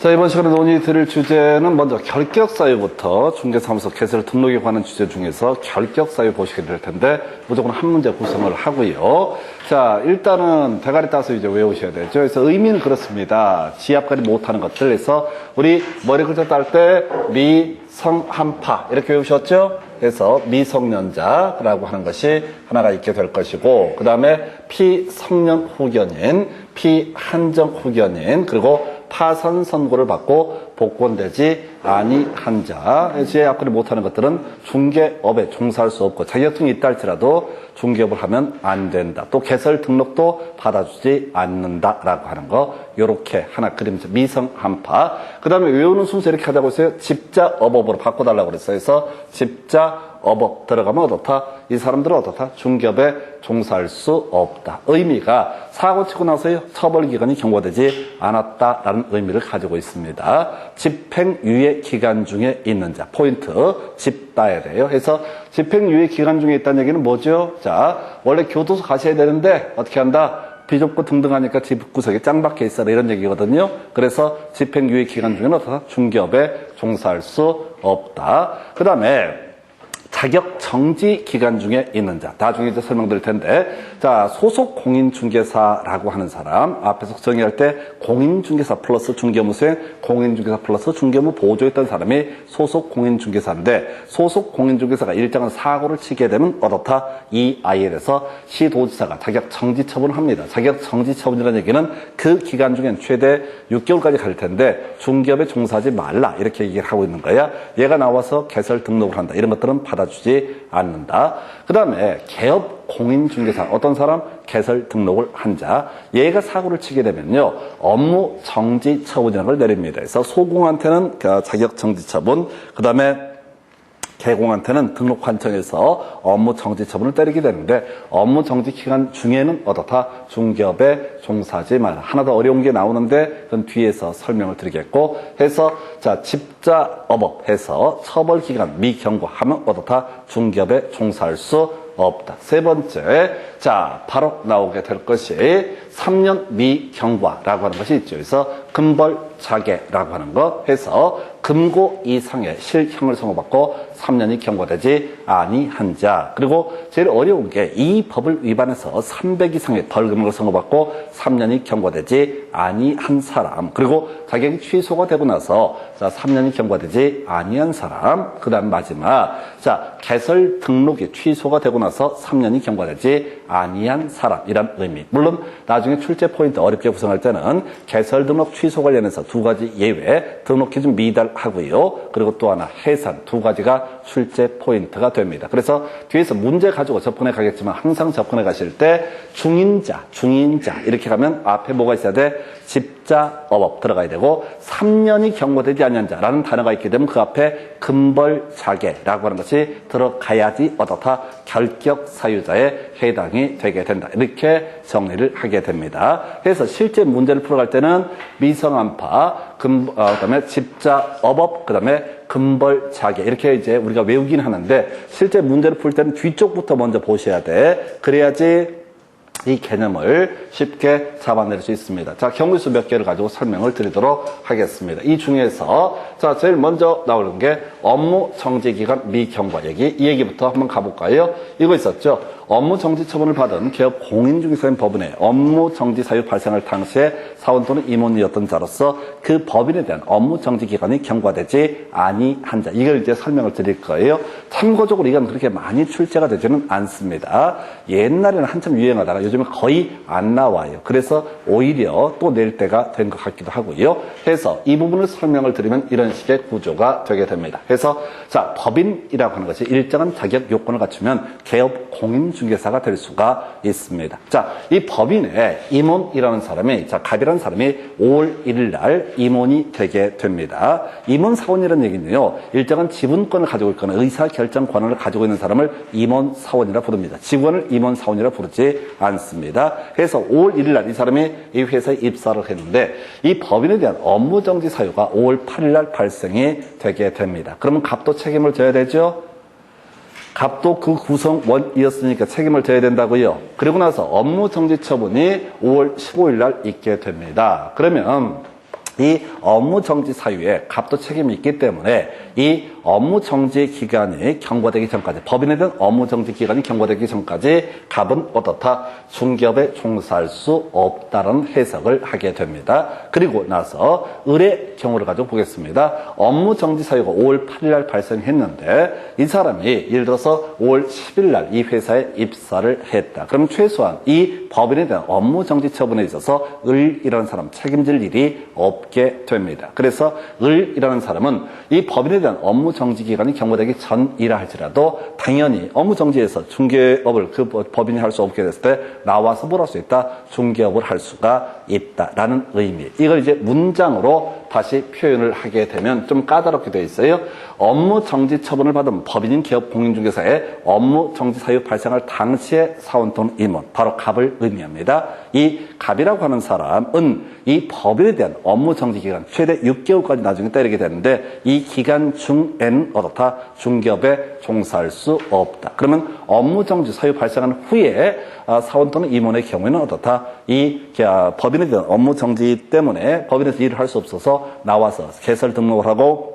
자, 이번 시간에 논의 드릴 주제는 먼저 결격사유부터 중개사무소 개설 등록에 관한 주제 중에서 결격사유 보시게 될 텐데 무조건 한 문제 구성을 하고요. 자, 일단은 대가리 따서 이제 외우셔야 되죠. 그래서 의미는 그렇습니다. 지압까지 못하는 것들. 그래서 우리 머리 글자 딸 때 미성한파 이렇게 외우셨죠? 그래서 미성년자라고 하는 것이 하나가 있게 될 것이고, 그 다음에 피성년 후견인, 피한정 후견인, 그리고 파산 선고를 받고 복권되지 아니한 자. 지압까지 못하는 것들은 중개업에 종사할 수 없고 자격증이 있다 할지라도 중개업을 하면 안 된다. 또 개설 등록도 받아주지 않는다라고 하는 거. 요렇게 하나 그림자 미성한파. 그 다음에 외우는 순서 이렇게 하자고 했어요. 집자업업으로 바꿔달라고 그랬어요. 그래서 집자업업 들어가면 어떻다? 이 사람들은 어떻다? 중개업에 종사할 수 없다. 의미가 사고 치고 나서요 처벌기간이 경과되지 않았다라는 의미를 가지고 있습니다. 집행유예 기간 중에 있는 자. 포인트 집 따야 돼요. 그래서 집행유예 기간 중에 있다는 얘기는 뭐죠? 자, 원래 교도소 가셔야 되는데 어떻게 한다? 비좁고 등등하니까 집구석에 짱 박혀 있어라 이런 얘기거든요. 그래서 집행유예 기간 중에는 어떻다? 중개업에 종사할 수 없다. 그 다음에 자격 정지 기간 중에 있는 자. 나중에 이제 설명드릴 텐데. 자, 소속 공인중개사라고 하는 사람. 앞에서 정의할 때 공인중개사 플러스 중개업무 수행, 공인중개사 플러스 중개업무 보조했던 사람이 소속 공인중개사인데, 소속 공인중개사가 일정한 사고를 치게 되면 어떻다? 이 IL에서 시도지사가 자격 정지 처분을 합니다. 자격 정지 처분이라는 얘기는 그 기간 중엔 최대 6개월까지 갈 텐데 중개업에 종사하지 말라 이렇게 얘기를 하고 있는 거야. 얘가 나와서 개설 등록을 한다. 이런 것들은 받아주지 않는다. 그 다음에 개업 공인중개사 어떤 사람 개설 등록을 한 자, 얘가 사고를 치게 되면요 업무 정지 처분이라는 걸 내립니다. 그래서 소공한테는 자격 정지 처분, 그 다음에 개공한테는 등록 환청해서 업무 정지 처분을 때리게 되는데, 업무 정지 기간 중에는 어떻다? 중개업에 종사하지 말라. 하나 더 어려운 게 나오는데 그건 뒤에서 설명을 드리겠고, 해서 자 집자업업 해서 처벌 기간 미경과하면 어떻다? 중개업에 종사할 수 없다. 세 번째, 자 바로 나오게 될 것이 3년 미경과라고 하는 것이 있죠. 그래서 금벌자개라고 하는 것 해서 금고 이상의 실형을 선고받고 3년이 경과되지 아니한 자. 그리고 제일 어려운 게 이 법을 위반해서 300 이상의 벌금을 선고받고 3년이 경과되지 아니한 사람. 그리고 자격이 취소가 되고 나서 자 3년이 경과되지 아니한 사람. 그 다음 마지막, 자 개설 등록이 취소가 되고 나서 3년이 경과되지 아니한 사람이란 의미. 물론 나중에 출제 포인트 어렵게 구성할 때는 개설 등록 취소 관련해서 두 가지 예외, 등록 기준 미달하고요. 그리고 또 하나 해산, 두 가지가 출제 포인트가 됩니다. 그래서 뒤에서 문제 가지고 접근해 가겠지만 항상 접근해 가실 때 중인자 이렇게 가면 앞에 뭐가 있어야 돼? 집자업업 들어가야 되고 3년이 경과되지 아니한 자라는 단어가 있게 되면 그 앞에 금벌자개라고 하는 것이 들어가야지 어떻다? 결격 사유자에 해당이 되게 된다. 이렇게 정리를 하게 됩니다. 그래서 실제 문제를 풀어갈 때는 미성한파, 그다음에 집자업업, 그다음에 금벌자개 이렇게 이제 우리가 외우긴 하는데 실제 문제를 풀 때는 뒤쪽부터 먼저 보셔야 돼. 그래야지 이 개념을 쉽게 잡아낼 수 있습니다. 자, 경우수 몇 개를 가지고 설명을 드리도록 하겠습니다. 이 중에서 자 제일 먼저 나오는 게 업무 정지 기간 미경과 얘기. 이 얘기부터 한번 가볼까요? 이거 있었죠. 업무 정지 처분을 받은 개업 공인중개사인 법인의 업무 정지 사유 발생할 당시에 사원 또는 임원이었던 자로서 그 법인에 대한 업무 정지 기간이 경과되지 아니한 자. 이걸 이제 설명을 드릴 거예요. 참고적으로 이건 그렇게 많이 출제가 되지는 않습니다. 옛날에는 한참 유행하다가 요즘은 거의 안 나와요. 그래서 오히려 또 낼 때가 된 것 같기도 하고요. 그래서 이 부분을 설명을 드리면 이런 식의 구조가 되게 됩니다. 그래서 자 법인이라고 하는 것이 일정한 자격 요건을 갖추면 개업 공인중개사가 될 수가 있습니다. 자, 이 법인에 임원이라는 사람이, 자 갑이라는 사람이 5월 1일 날 임원이 되게 됩니다. 임원사원이라는 얘기는요, 일정한 지분권을 가지고 있거나 의사결정 권한을 가지고 있는 사람을 임원사원이라 부릅니다. 직원을 임원사원이라 부르지 않습니다. 그래서 5월 1일 날 이 사람이 이 회사에 입사를 했는데 이 법인에 대한 업무정지 사유가 5월 8일 날 발생이 되게 됩니다. 그러면 갑도 책임을 져야 되죠? 갑도 그 구성원이었으니까 책임을 져야 된다고요. 그리고 나서 업무정지 처분이 5월 15일 날 있게 됩니다. 그러면 이 업무 정지 사유에 갑도 책임이 있기 때문에 이 업무 정지 기간이 경과되기 전까지, 법인에 대한 업무 정지 기간이 경과되기 전까지 갑은 어떻다? 중개업에 종사할 수 없다는 해석을 하게 됩니다. 그리고 나서 을의 경우를 가지고 보겠습니다. 업무 정지 사유가 5월 8일 날 발생했는데 이 사람이 예를 들어서 5월 10일 날 이 회사에 입사를 했다. 그럼 최소한 이 법인에 대한 업무 정지 처분에 있어서 을이라는 사람 책임질 일이 없게 됩니다. 그래서 을이라는 사람은 이 법인에 대한 업무 정지 기간이 경과되기 전이라 할지라도 당연히 업무 정지에서 중개업을 그 법인이 할 수 없게 됐을 때 나와서 뭘 할 수 있다? 중개업을 할 수가 있다라는 의미. 이걸 이제 문장으로 다시 표현을 하게 되면 좀 까다롭게 되어 있어요. 업무 정지 처분을 받은 법인인 기업 공인중개사의 업무 정지 사유 발생할 당시의 사원 또는 임원, 바로 갑을 의미합니다. 이 갑이라고 하는 사람은 이 법인에 대한 업무 정지 기간 최대 6개월까지 나중에 때리게 되는데 이 기간 중에는 어떻다? 중개업에 종사할 수 없다. 그러면 업무 정지 사유 발생한 후에 사원 또는 임원의 경우에는 어떻다? 이 법인에 대한 업무 정지 때문에 법인에서 일을 할 수 없어서 나와서 개설 등록을 하고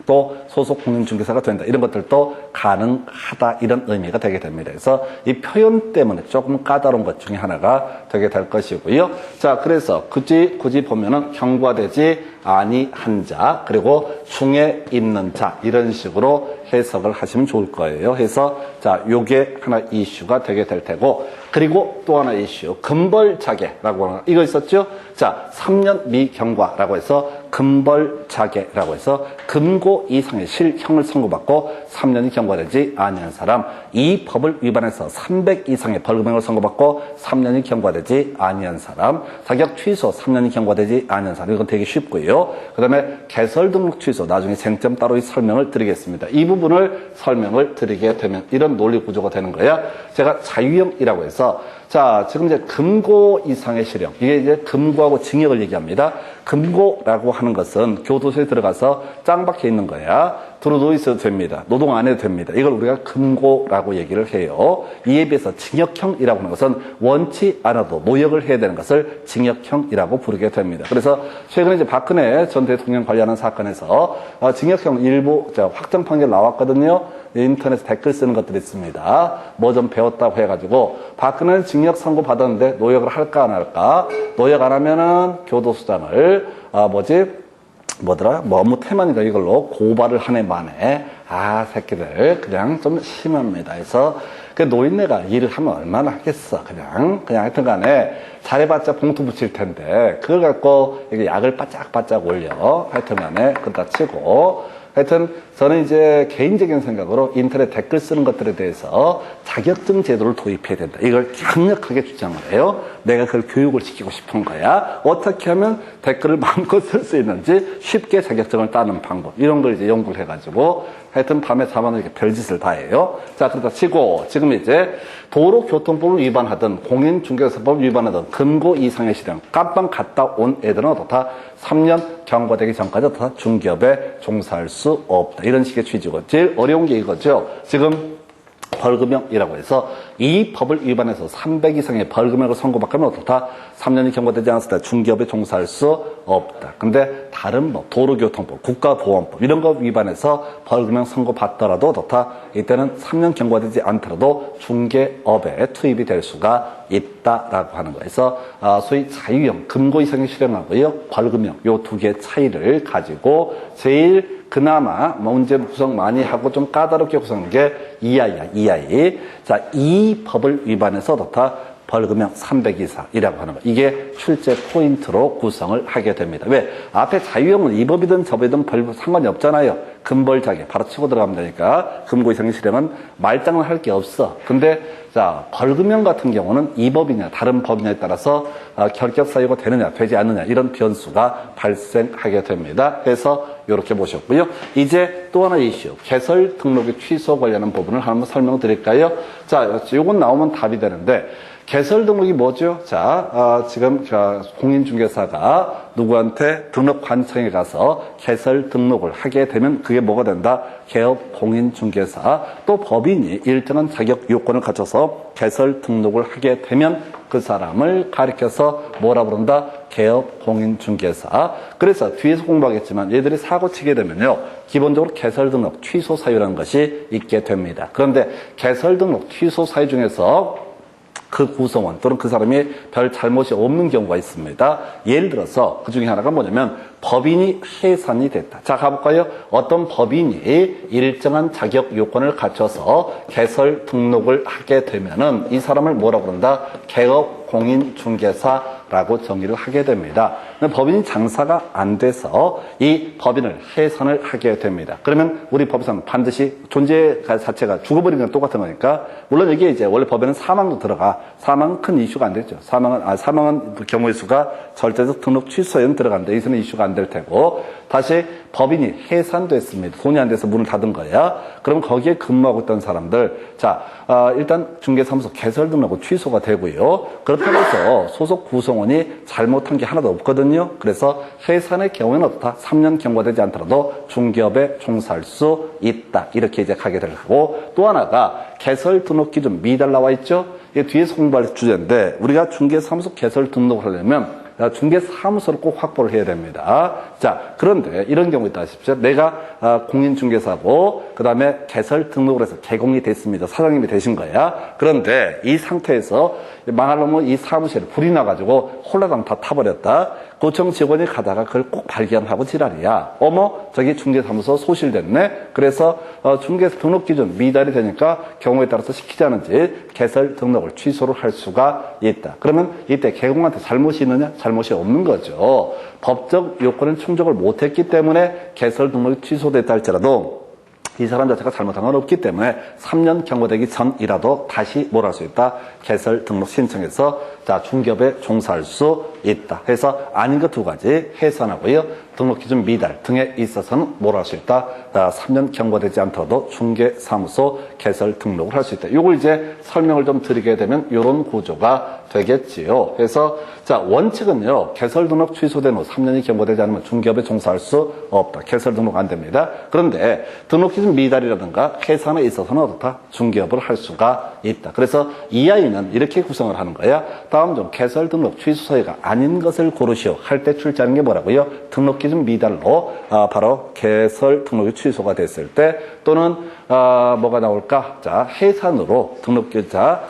또 소속 공인중개사가 된다. 이런 것들도 가능하다. 이런 의미가 되게 됩니다. 그래서 이 표현 때문에 조금 까다로운 것 중에 하나가 되게 될 것이고요. 자, 그래서 굳이 보면은 경과되지 아니한 자, 그리고 중에 있는 자, 이런 식으로 해석을 하시면 좋을 거예요. 해서 자, 요게 하나 이슈가 되게 될 테고, 그리고 또 하나 이슈, 금벌자계라고 하는 이거 있었죠? 자, 3년 미경과라고 해서 금벌자계라고 해서 금고 이상의 실형을 선고받고 3년이 경과되지 아니한 사람, 이 법을 위반해서 300 이상의 벌금형을 선고받고 3년이 경과되지 아니한 사람, 자격 취소 3년이 경과되지 아니한 사람, 이건 되게 쉽고요. 그 다음에 개설 등록 취소, 나중에 쟁점 따로 설명을 드리겠습니다. 이 부분을 설명을 드리게 되면 이런 논리 구조가 되는 거야. 제가 자유형이라고 해서, 자, 지금 이제 금고 이상의 실형, 이게 이제 금고하고 징역을 얘기합니다. 금고라고 하는 것은 교도소에 들어가서 짱 박혀 있는 거야. 들어누워 있어도 됩니다. 노동 안 해도 됩니다. 이걸 우리가 금고라고 얘기를 해요. 이에 비해서 징역형이라고 하는 것은 원치 않아도 노역을 해야 되는 것을 징역형이라고 부르게 됩니다. 그래서 최근에 이제 박근혜 전 대통령 관련한 사건에서 징역형 일부 확정 판결 나왔거든요. 인터넷에 댓글 쓰는 것들이 있습니다. 뭐 좀 배웠다고 해가지고 박근혜는 징역 선고 받았는데 노역을 할까 안 할까? 노역 안 하면은 교도소장을 업무 태만인가 이걸로 고발을 한 해 만에 새끼들 그냥 좀 심합니다. 그래서 그 노인네가 일을 하면 얼마나 하겠어. 그냥 하여튼 간에 잘해봤자 봉투 붙일 텐데 그걸 갖고 이게 약을 바짝바짝 올려. 하여튼 간에 그렇다 치고, 하여튼 저는 이제 개인적인 생각으로 인터넷 댓글 쓰는 것들에 대해서 자격증 제도를 도입해야 된다. 이걸 강력하게 주장을 해요. 내가 그걸 교육을 시키고 싶은 거야. 어떻게 하면 댓글을 마음껏 쓸 수 있는지 쉽게 자격증을 따는 방법, 이런 걸 이제 연구를 해가지고 하여튼 밤에 잠안을 이렇게 별짓을 다 해요. 자, 그렇다 치고 지금 이제 도로교통법을 위반하든 공인중개사법을 위반하든 금고 이상의 실형 깜빵 갔다 온 애들은 어떻다? 3년 경과되기 전까지 어떻다? 중개업에 종사할 수 없다. 이런 식의 취지고, 제일 어려운 게 이거죠. 지금 벌금형이라고 해서 이 법을 위반해서 300 이상의 벌금형을 선고받으면 어떻다? 3년이 경과되지 않았을 때 중개업에 종사할 수 없다. 근데 다른 법, 도로교통법, 국가보안법 이런 거 위반해서 벌금형 선고받더라도 어떻다? 이때는 3년 경과되지 않더라도 중개업에 투입이 될 수가 있다라고 하는 거에서 소위 자유형, 금고 이상의 실형하고요, 벌금형 요 두 개의 차이를 가지고 제일 그나마 문제 구성 많이 하고 좀 까다롭게 구성한 게 이하이야, 이하이. 자, 이 법을 위반해서 어떻다? 벌금형 300 이상이라고 하는 거. 이게 출제 포인트로 구성을 하게 됩니다. 왜? 앞에 자유형은 이 법이든 저 법이든 별 상관이 없잖아요. 금벌자계 바로 치고 들어가면 되니까 금고 이상의 실형은 말장난 할 게 없어. 근데 자, 벌금형 같은 경우는 이 법이냐 다른 법이냐에 따라서 결격 사유가 되느냐 되지 않느냐 이런 변수가 발생하게 됩니다. 그래서 이렇게 보셨고요. 이제 또 하나 이슈, 개설 등록의 취소 관련한 부분을 한번 설명드릴까요? 자, 요건 나오면 답이 되는데, 개설 등록이 뭐죠? 자, 지금 공인중개사가 누구한테 등록관청에 가서 개설 등록을 하게 되면 그게 뭐가 된다? 개업 공인중개사. 또 법인이 일정한 자격 요건을 갖춰서 개설 등록을 하게 되면 그 사람을 가리켜서 뭐라 부른다? 개업 공인중개사. 그래서 뒤에서 공부하겠지만 얘들이 사고 치게 되면요, 기본적으로 개설 등록 취소 사유라는 것이 있게 됩니다. 그런데 개설 등록 취소 사유 중에서 그 구성원 또는 그 사람이 별 잘못이 없는 경우가 있습니다. 예를 들어서 그 중에 하나가 뭐냐면 법인이 해산이 됐다. 자, 가볼까요? 어떤 법인이 일정한 자격 요건을 갖춰서 개설 등록을 하게 되면은 이 사람을 뭐라고 그런다? 개업 공인중개사라고 정의를 하게 됩니다. 법인이 장사가 안 돼서 이 법인을 해산을 하게 됩니다. 그러면 우리 법에서는 반드시 존재 자체가 죽어버린 건 똑같은 거니까, 물론 이게 이제 원래 법에는 사망도 들어가. 사망은 큰 이슈가 안 되죠. 사망은 경우의 수가 절대적 등록 취소에는 들어간다. 여기서는 이슈가 안 될 테고, 다시 법인이 해산됐습니다. 돈이 안 돼서 문을 닫은 거야. 그럼 거기에 근무하고 있던 사람들, 자, 일단 중개사무소 개설 등록은 취소가 되고요. 그렇다고 해서 소속 구성원이 잘못한 게 하나도 없거든요. 그래서 해산의 경우에는 어떻다? 3년 경과되지 않더라도 중개업에 종사할 수 있다. 이렇게 이제 가게 되고, 또 하나가 개설 등록 기준 미달 나와 있죠. 이게 뒤에서 공부할 주제인데, 우리가 중개사무소 개설 등록을 하려면 중개사무소를 꼭 확보를 해야 됩니다. 자, 그런데 이런 경우 있다 하십시오. 내가 공인중개사고 그 다음에 개설 등록을 해서 개공이 됐습니다. 사장님이 되신 거야. 그런데 이 상태에서 망할 놈은 이 사무실에 불이 나가지고 홀라당 다 타버렸다. 구청 직원이 가다가 그걸 꼭 발견하고 지랄이야. 어머, 저기 중개사무소 소실됐네. 그래서 중개사 등록 기준 미달이 되니까 경우에 따라서 시키지 않은지 개설 등록을 취소를 할 수가 있다. 그러면 이때 개공한테 잘못이 있느냐? 잘못이 없는 거죠. 법적 요건을 충족을 못했기 때문에 개설 등록이 취소됐다 할지라도 이 사람 자체가 잘못한 건 없기 때문에 3년 경과되기 전이라도 다시 뭘 할 수 있다? 개설 등록 신청해서 자, 중개업에 종사할 수 있다. 해서 아닌 것 두 가지 해산하고요. 등록 기준 미달 등에 있어서는 뭘 할 수 있다? 3년 경과되지 않더라도 중개사무소 개설 등록을 할 수 있다. 이걸 이제 설명을 좀 드리게 되면 이런 구조가 되겠지요. 그래서 자, 원칙은요, 개설 등록 취소된 후 3년이 경과되지 않으면 중개업에 종사할 수 없다. 개설 등록 안 됩니다. 그런데 등록 기준 미달이라든가 해산에 있어서는 어떻다? 중개업을 할 수가 있다. 그래서 이 아이는 이렇게 구성을 하는 거야. 다음 중 개설 등록 취소 사유가 아닌 것을 고르시오 할 때 출제하는 게 뭐라고요? 등록 기준 미달로 바로 개설 등록이 취소가 됐을 때, 또는 뭐가 나올까? 자, 해산으로 등록자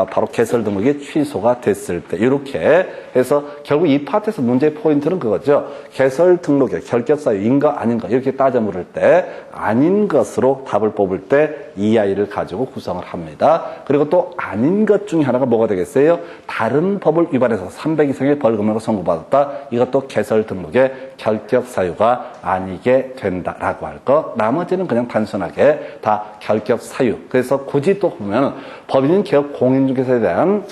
바로 개설 등록이 취소가 됐을 때, 이렇게 해서 결국 이 파트에서 문제의 포인트는 그거죠. 개설 등록의 결격 사유인가 아닌가 이렇게 따져 물을 때 아닌 것으로 답을 뽑을 때 이 아이를 가지고 구성을 합니다. 그리고 또 아닌 것 중에 하나가 뭐가 되겠어요? 다른 법을 위반해서 300 이상의 벌금을 선고받았다. 이것도 개설 등록의 결격 사유가 아니게 된다라고 할 거. 나머지는 그냥 단순하게 다 결격 사유. 그래서 굳이 또 보면 법인인 개업 공인중개사에 대한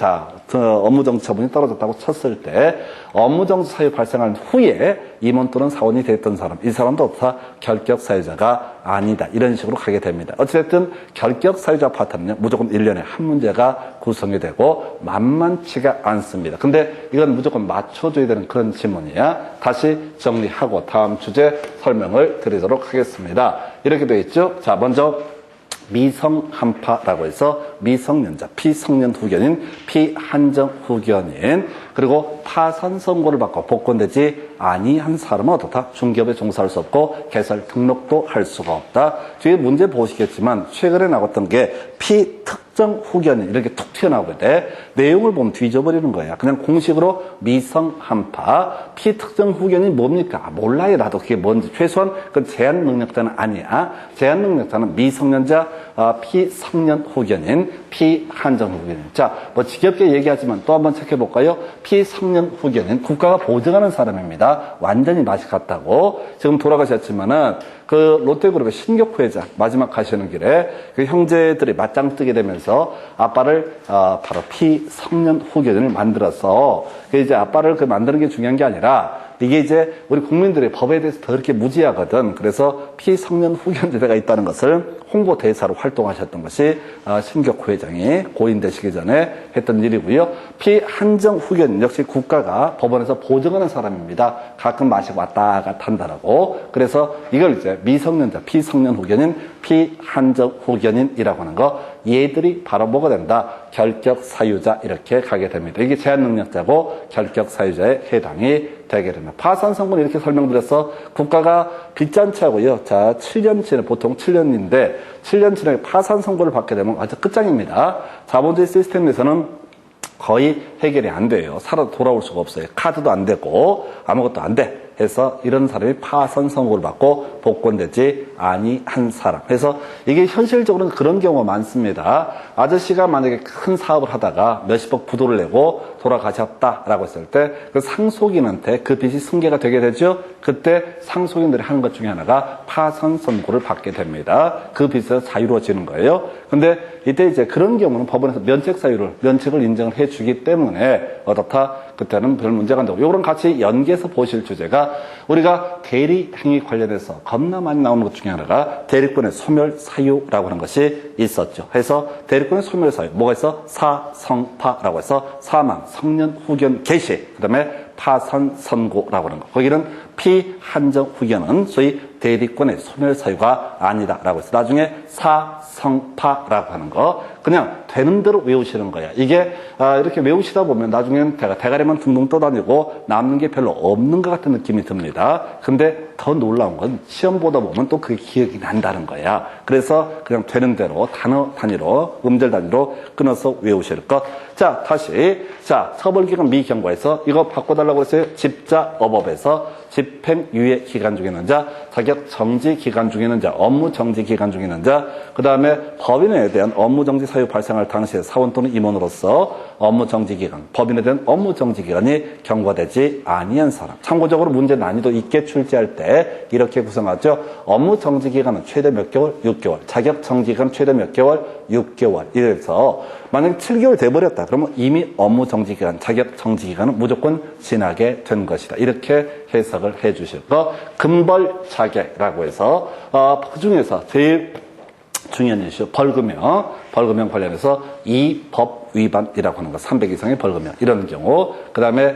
업무정지 처분이 떨어졌다고 쳤을 때 업무정지 사유 발생한 후에 임원 또는 사원이 됐던 사람, 이 사람도 없다. 결격 사유자가 아니다. 이런 식으로 가게 됩니다. 어쨌든 결격 사유자 파트는요, 무조건 1년에 한 문제가 구성이 되고 만만치가 않습니다. 근데 이건 무조건 맞춰줘야 되는 그런 지문이야. 다시 정리하고 다음 주제 설명을 드리도록 하겠습니다. 이렇게 되어 있죠. 자, 먼저 미성한파라고 해서 미성년자, 피성년 후견인, 피한정 후견인, 그리고 파산 선고를 받고 복권되지 아니한 사람은 어떻다? 중개업에 종사할 수 없고 개설 등록도 할 수가 없다. 뒤에 문제 보시겠지만 최근에 나왔던 게 피특정 후견인 이렇게 툭 튀어나오는데 내용을 보면 뒤져버리는 거야. 그냥 공식으로 미성한파, 피특정 후견인이 뭡니까? 몰라요. 나도 그게 뭔지. 최소한 그건 제한 능력자는 아니야. 제한 능력자는 미성년자, 피성년 후견인, 피한정 후견인. 자, 뭐 지겹게 얘기하지만 또 한번 체크해볼까요? 피성년 후견인, 국가가 보증하는 사람입니다. 완전히 맛이 갔다고. 지금 돌아가셨지만은 그 롯데그룹의 신격후 회장 마지막 가시는 길에 그 형제들이 맞짱 뜨게 되면서 아빠를 바로 피성년 후견인을 만들어서 그 이제 아빠를 그 만드는 게 중요한 게 아니라 이게 이제 우리 국민들이 법에 대해서 더 이렇게 무지하거든. 그래서 피성년 후견제도가 있다는 것을 홍보대사로 활동하셨던 것이 신격호 회장이 고인되시기 전에 했던 일이고요. 피한정 후견 역시 국가가 법원에서 보증하는 사람입니다. 가끔 마시고 왔다 갔다 한다라고. 그래서 이걸 이제 미성년자, 피성년 후견인 피한정 후견인이라고 하는 거, 얘들이 바로 뭐가 된다? 결격 사유자 이렇게 가게 됩니다. 이게 제한 능력자고 결격 사유자에 해당이 되게 됩니다. 파산 선고는 이렇게 설명드려서 국가가 빚잔치하고요. 자, 7년치는 보통 7년인데 7년치에 파산 선고를 받게 되면 아주 끝장입니다. 자본주의 시스템에서는 거의 해결이 안 돼요. 살아 돌아올 수가 없어요. 카드도 안 되고 아무것도 안 돼. 해서 이런 사람이 파산 선고를 받고 복권되지 아니한 사람. 그래서 이게 현실적으로는 그런 경우가 많습니다. 아저씨가 만약에 큰 사업을 하다가 몇십억 부도를 내고 돌아가셨다라고 했을 때 그 상속인한테 그 빚이 승계가 되게 되죠. 그때 상속인들이 하는 것 중에 하나가 파산 선고를 받게 됩니다. 그 빚에서 자유로워지는 거예요. 근데 이때 이제 그런 경우는 법원에서 면책을 인정을 해주기 때문에 어떻다? 그때는 별 문제가 안 되고, 요거랑 같이 연계해서 보실 주제가 우리가 대리행위 관련해서 겁나 많이 나오는 것 중에 하나가 대리권의 소멸 사유라고 하는 것이 있었죠. 그래서 대리권의 소멸 사유, 뭐가 있어? 사성파라고 해서 사망, 성년 후견 개시, 그 다음에 파산 선고라고 하는 거. 거기는 피한정 후견은 소위 대리권의 소멸 사유가 아니다라고 해서 나중에 사성파라고 하는 거 그냥 되는 대로 외우시는 거야. 이게 이렇게 외우시다 보면 나중에는 대가리만 둥둥 떠다니고 남는 게 별로 없는 것 같은 느낌이 듭니다. 근데 더 놀라운 건 시험 보다 보면 또 그게 기억이 난다는 거야. 그래서 그냥 되는 대로 단어 단위로 음절 단위로 끊어서 외우실 것. 자, 다시 처벌기간 미경과에서 이거 바꿔달라고 했어요. 집자업업에서 집행유예 기간 중에 있는 자, 자격 정지 기간 중에 있는 자, 업무 정지 기간 중에 있는 자, 그 다음에 법인에 대한 업무 정지 사유 발생할 당시에 사원 또는 임원으로서 업무 정지 기간, 법인에 대한 업무 정지 기간이 경과되지 아니한 사람. 참고적으로 문제 난이도 있게 출제할 때 이렇게 구성하죠. 업무 정지 기간은 최대 몇 개월? 6개월. 자격 정지 기간 최대 몇 개월? 6개월. 이래서 만약 7개월 돼버렸다. 그러면 이미 업무 정지 기간, 자격 정지 기간은 무조건 지나게 된 것이다. 이렇게 해석을 해 주실 거. 금벌자객이라고 해서 그 중에서 제일 중요한 이슈 벌금형 관련해서 이 법 위반이라고 하는 거 300 이상의 벌금형 이런 경우 그 다음에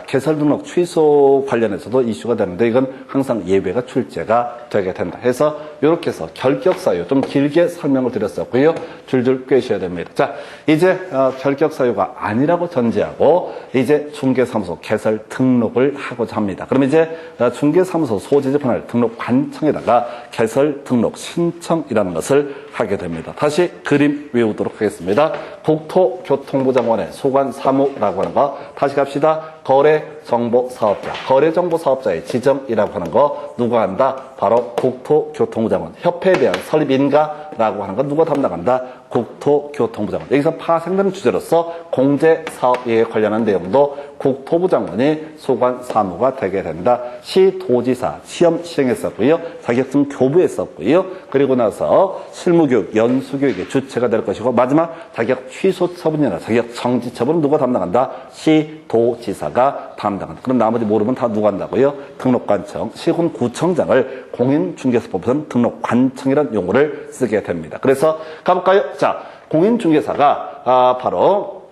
개설 등록 취소 관련해서도 이슈가 되는데 이건 항상 예외가 출제가 되게 된다 해서 이렇게 해서 결격 사유 좀 길게 설명을 드렸었고요. 줄줄 꿰셔야 됩니다. 자, 이제 결격 사유가 아니라고 전제하고 이제 중개사무소 개설 등록을 하고자 합니다. 그럼 이제 중개사무소 소재재판을 등록 관청에다가 개설 등록 신청이라는 것을 하게 됩니다. 다시 그림 외우도록 하겠습니다. 국토교통부 장관의 소관사무라고 하는 거 다시 갑시다. 거래정보사업자, 거래정보사업자의 지정이라고 하는 거 누가 한다? 바로 국토교통부 장관. 협회에 대한 설립인가라고 하는 거 누가 담당한다? 국토교통부 장관. 여기서 파생되는 주제로서 공제사업에 관련한 내용도 국토부 장관이 소관사무가 되게 된다. 시도지사 시험 시행했었고요. 자격증 교부했었고요. 그리고 나서 실무교육, 연수교육의 주체가 될 것이고 마지막 자격 취소 처분이나 자격 정지 처분은 누가 담당한다? 시도지사가 담당한다. 그럼 나머지 모르면 다 누가 한다고요? 등록관청, 시군구청장을 공인중개사법에서는 등록관청이라는 용어를 쓰게 됩니다. 그래서 가볼까요? 자, 공인중개사가 바로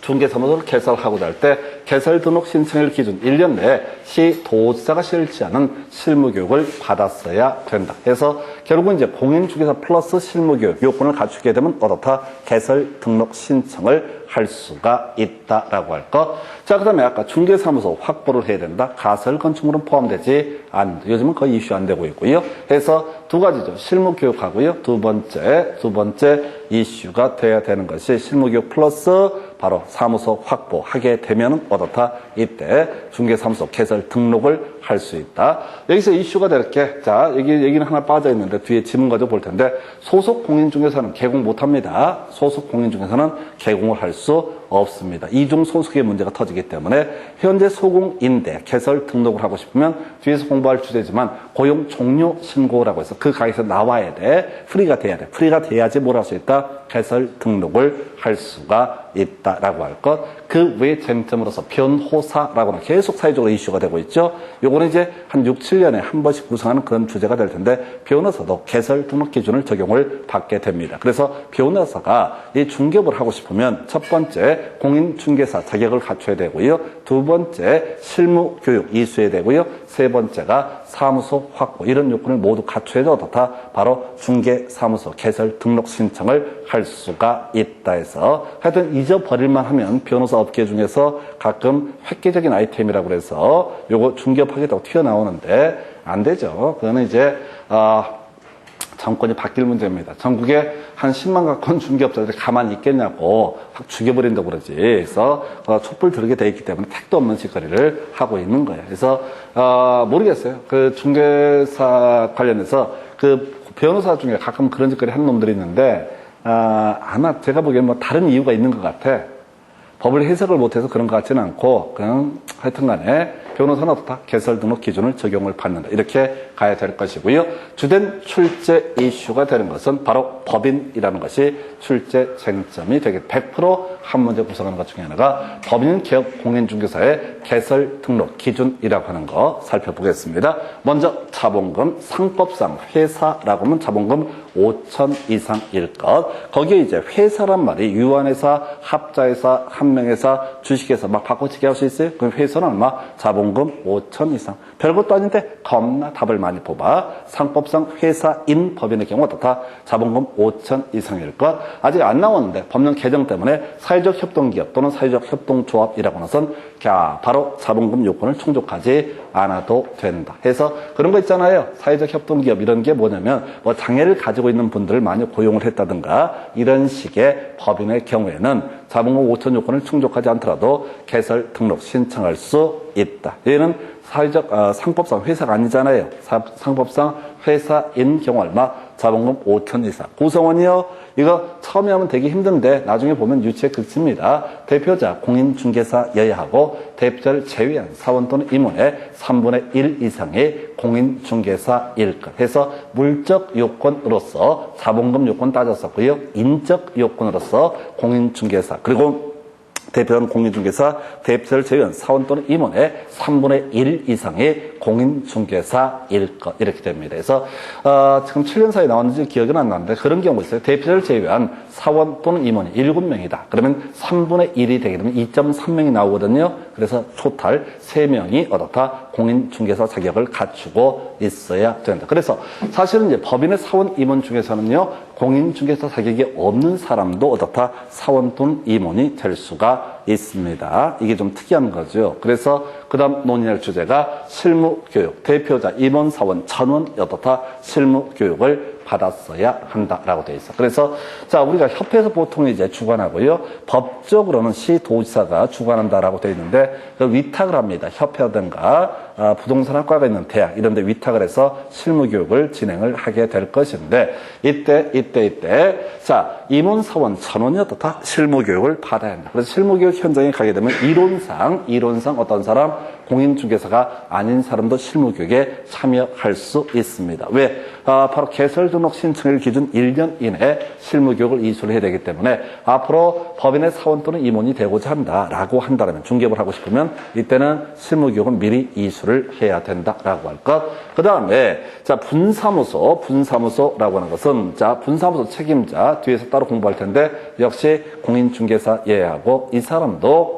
중개사무소를 개설하고자 할 때 개설 등록 신청일 기준 1년 내에 시도지사가 실시하는 실무교육을 받았어야 된다. 그래서 결국은 이제 공인중개사 플러스 실무교육 요건을 갖추게 되면 어떻다? 개설 등록 신청을 할 수가 있다라고 할 것. 자, 그 다음에 아까 중개사무소 확보를 해야 된다. 가설 건축물은 포함되지 않는다. 요즘은 거의 이슈 안 되고 있고요. 그래서 두 가지죠. 실무교육하고요. 두 번째 이슈가 돼야 되는 것이 실무교육 플러스 바로 사무소 확보하게 되면 어떻다? 이때 중개사무소 개설 등록을 할 수 있다. 여기서 이슈가 될 게, 자, 얘기는 하나 빠져 있는데 뒤에 지문 가지고 볼 텐데 소속 공인중개사는 개공 못 합니다. 소속 공인중개사는 개공을 할 수 없습니다. 이중 소속의 문제가 터지기 때문에 현재 소공인대 개설 등록을 하고 싶으면 뒤에서 공부할 주제지만 고용 종료 신고라고 해서 그 가게에서 나와야 돼. 프리가 돼야 돼. 프리가 돼야지 뭘 할 수 있다? 개설 등록을 할 수가 있다라고 할 것. 그 외 쟁점으로서 변호사라고는 계속 사회적으로 이슈가 되고 있죠. 요거는 이제 한 6, 7년에 한 번씩 구성하는 그런 주제가 될 텐데 변호사도 개설 등록 기준을 적용을 받게 됩니다. 그래서 변호사가 이 중개업을 하고 싶으면 첫 번째 공인중개사 자격을 갖춰야 되고요. 두 번째 실무 교육 이수해야 되고요. 세 번째가 사무소 확보 이런 요건을 모두 갖춰야 어떻다? 바로 중개사무소 개설 등록 신청을 할 수가 있다 해서 하여튼 잊어버릴만 하면 변호사 업계 중에서 가끔 획기적인 아이템이라고 그래서 요거 중개업하겠다고 튀어나오는데 안 되죠. 그거는 이제 정권이 바뀔 문제입니다. 전국에 한 10만 가까운 중개업자들이 가만히 있겠냐고 확 죽여버린다고 그러지. 그래서 촛불 들게 돼 있기 때문에 택도 없는 짓거리를 하고 있는 거예요. 그래서 모르겠어요. 그 중개사 관련해서 그 변호사 중에 가끔 그런 짓거리 하는 놈들이 있는데 아마 제가 보기엔 뭐 다른 이유가 있는 것 같아. 법을 해석을 못해서 그런 것 같지는 않고 그냥 하여튼간에 변호사는 어떻다? 개설 등록 기준을 적용을 받는다. 이렇게 가야 될 것이고요. 주된 출제 이슈가 되는 것은 바로 법인이라는 것이 출제 쟁점이 되게 100% 한 문제 구성하는 것 중에 하나가 법인 개업 공인중개사의 개설 등록 기준이라고 하는 거 살펴보겠습니다. 먼저 자본금 상법상 회사라고 하면 자본금 5천 이상일 것. 거기에 이제 회사란 말이 유한회사, 합자회사, 한명회사, 주식회사 막 바꿔치기 할 수 있어요? 그럼 회사는 얼마? 자본금 5천 이상. 별것도 아닌데 겁나 답을 많이 뽑아. 상법상 회사인 법인의 경우 어떻다? 자본금 5천 이상일 것. 아직 안 나왔는데 법령 개정 때문에 사회적 협동기업 또는 사회적 협동조합이라고 하는 것은 바로 자본금 요건을 충족하지 않아도 된다. 해서 그런 거 있잖아요. 사회적 협동기업 이런 게 뭐냐면 뭐 장애를 가지고 있는 분들을 많이 고용을 했다든가 이런 식의 법인의 경우에는 자본금 5천 요건을 충족하지 않더라도 개설 등록 신청할 수 있다. 얘는 사회적 상법상 회사가 아니잖아요. 상법상 회사인 경우 얼마? 자본금 5천 이상. 구성원이요. 이거 처음에 하면 되게 힘든데 나중에 보면 유치의 극치입니다. 대표자 공인중개사여야 하고 대표자를 제외한 사원 또는 임원의 3분의 1 이상의 공인중개사일 것 해서 물적 요건으로서 자본금 요건 따졌었고요. 인적 요건으로서 공인중개사 그리고 대표자는 공인중개사, 대표자를 제외한 사원 또는 임원의 3분의 1 이상의 공인중개사일 것 이렇게 됩니다. 그래서 지금 7년 사이에 나왔는지 기억은 안 나는데 그런 경우 있어요. 대표자를 제외한 사원 또는 임원이 7명이다. 그러면 3분의 1이 되게 되면 2.3명이 나오거든요. 그래서 토탈 3명이 어떻다? 공인중개사 자격을 갖추고 있어야 된다. 그래서 사실은 이제 법인의 사원, 임원 중에서는요. 공인중개사 자격이 없는 사람도 어떻다? 사원 또는 임원이 될 수가 있습니다. 이게 좀 특이한 거죠. 그래서 그 다음 논의할 주제가 실무교육, 대표자, 임원, 사원, 전원 어떻다? 실무교육을 받았어야 한다라고 되어 있어. 그래서 자 우리가 협회에서 보통 이제 주관하고요. 법적으로는 시도지사가 주관한다라고 되어 있는데 그 위탁을 합니다. 협회라든가 부동산학과가 있는 대학 이런 데 위탁을 해서 실무교육을 진행을 하게 될 것인데 이때 자 임원, 사원, 전원이 어떻다? 실무교육을 받아야 한다. 그래서 실무교육 현장에 가게 되면 이론상 어떤 사람 공인중개사가 아닌 사람도 실무교육에 참여할 수 있습니다. 왜? 바로 개설 등록 신청일 기준 1년 이내 실무교육을 이수를 해야 되기 때문에 앞으로 법인의 사원 또는 임원이 되고자 한다라고 한다면 중개업을 하고 싶으면 이때는 실무교육은 미리 이수를 해야 된다라고 할 것. 그 다음에 자 분사무소라고 하는 것은 자 분사무소 책임자 뒤에서 따로 공부할 텐데 역시 공인중개사 예하고 이 사람도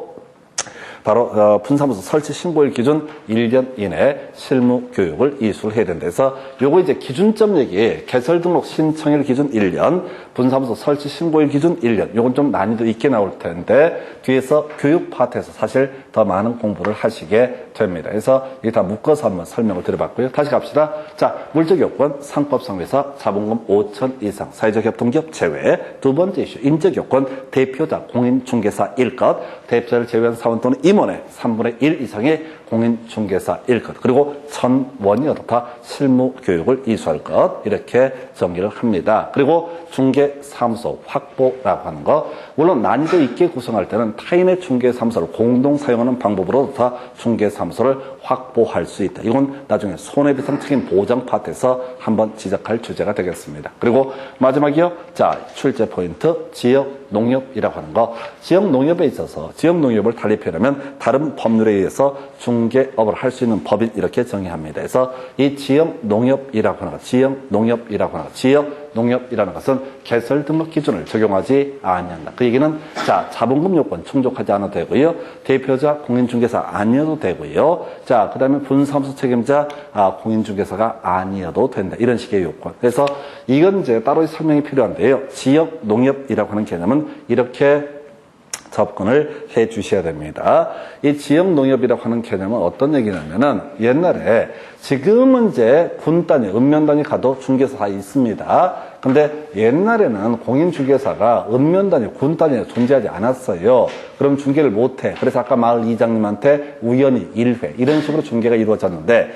바로 분사무소 설치 신고일 기준 1년 이내 실무 교육을 이수를 해야 된다 해서 요거 이제 기준점 얘기 개설 등록 신청일 기준 1년 분사무소 설치 신고일 기준 1년 요건 좀 난이도 있게 나올 텐데 뒤에서 교육 파트에서 사실 더 많은 공부를 하시게 됩니다. 그래서 이게 다 묶어서 한번 설명을 드려봤고요. 다시 갑시다. 자 물적 요건 상법상 회사 자본금 5천 이상 사회적 협동기업 제외 두 번째 이슈 인적 요건 대표자 공인중개사일 것 대표자를 제외한 사원 또는 임원의 3분의 1 이상의 공인중개사일 것. 그리고 전원이 어떻다? 실무 교육을 이수할 것. 이렇게 정의를 합니다. 그리고 중개사무소 확보라고 하는 거. 물론 난이도 있게 구성할 때는 타인의 중개사무소를 공동 사용하는 방법으로 어떻다? 중개사무소를 확보할 수 있다. 이건 나중에 손해배상 책임 보장 파트에서 한번 지적할 주제가 되겠습니다. 그리고 마지막이요. 자, 출제 포인트. 지역 농협이라고 하는 거. 지역 농협에 있어서 지역 농협을 달리 표현하면 다른 법률에 의해서 중개업을 할 수 있는 법인 이렇게 정의합니다. 그래서 이 지역 농협이라고 하는 거, 지역 농협이라고 하는 거, 지역 농협이라는 것은 개설 등록 기준을 적용하지 아니한다. 그 얘기는 자, 자본금 요건 충족하지 않아도 되고요. 대표자 공인중개사 아니어도 되고요. 자, 그다음에 분사무소 책임자 공인중개사가 아니어도 된다. 이런 식의 요건. 그래서 이건 이제 따로 설명이 필요한데요. 지역 농협이라고 하는 개념은 이렇게 접근을 해 주셔야 됩니다. 이 지역 농협이라고 하는 개념은 어떤 얘기냐면은 옛날에 지금은 이제 군 단위, 읍면 단위 가도 중개사 다 있습니다. 근데 옛날에는 공인중개사가 읍면 단위, 군 단위에 존재하지 않았어요. 그럼 중개를 못해. 그래서 아까 마을 이장님한테 우연히 1회 이런 식으로 중개가 이루어졌는데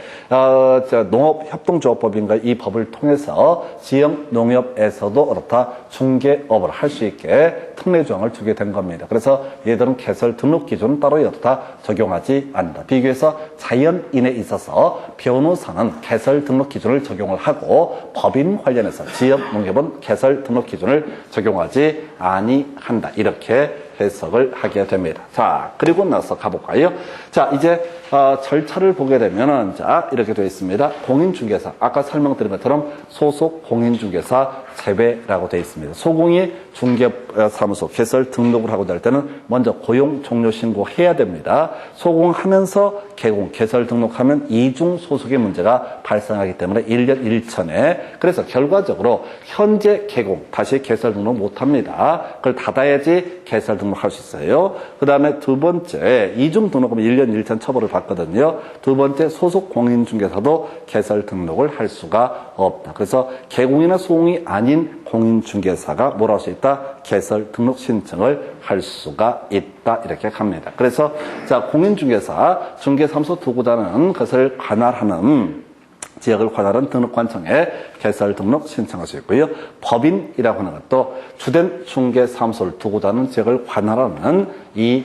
농업협동조합법인가 이 법을 통해서 지역 농협에서도 그렇다 중개업을 할 수 있게 특례 조항을 두게 된 겁니다. 그래서 얘들은 개설 등록 기준은 따로 여타 적용하지 않는다. 비교해서 자연인에 있어서 변호사는 개설 등록 기준을 적용을 하고 법인 관련해서 지역 농협은 개설 등록 기준을 적용하지 아니한다. 이렇게 해석을 하게 됩니다. 자, 그리고 나서 가볼까요? 자, 이제 절차를 보게 되면은 자, 이렇게 되어 있습니다. 공인중개사, 아까 설명드린 것처럼 소속 공인중개사 제외라고 되어 있습니다. 소공이 중개사무소 개설 등록을 하고자 할 때는 먼저 고용 종료 신고해야 됩니다. 소공하면서 개공, 개설 등록하면 이중 소속의 문제가 발생하기 때문에 1년 1천에 그래서 결과적으로 현재 개공, 다시 개설 등록 못합니다. 그걸 닫아야지 개설 등록할 수 있어요. 그 다음에 두 번째, 이중 등록하면 1년 1천 처벌을 받거든요. 두 번째, 소속 공인중개사도 개설 등록을 할 수가 없다. 그래서 개공이나 소공이 아닌 공인중개사가 뭐라고 할 수 있다? 개설 등록 신청을 할 수가 있다. 이렇게 갑니다. 그래서 자, 공인중개사, 중개사무소 두고자 하는 것을 관할하는 지역을 관할한 등록관청에 개설 등록 신청할 수 있고요. 법인이라고 하는 것도 주된 중개사무소를 두고자 하는 지역을 관할하는 이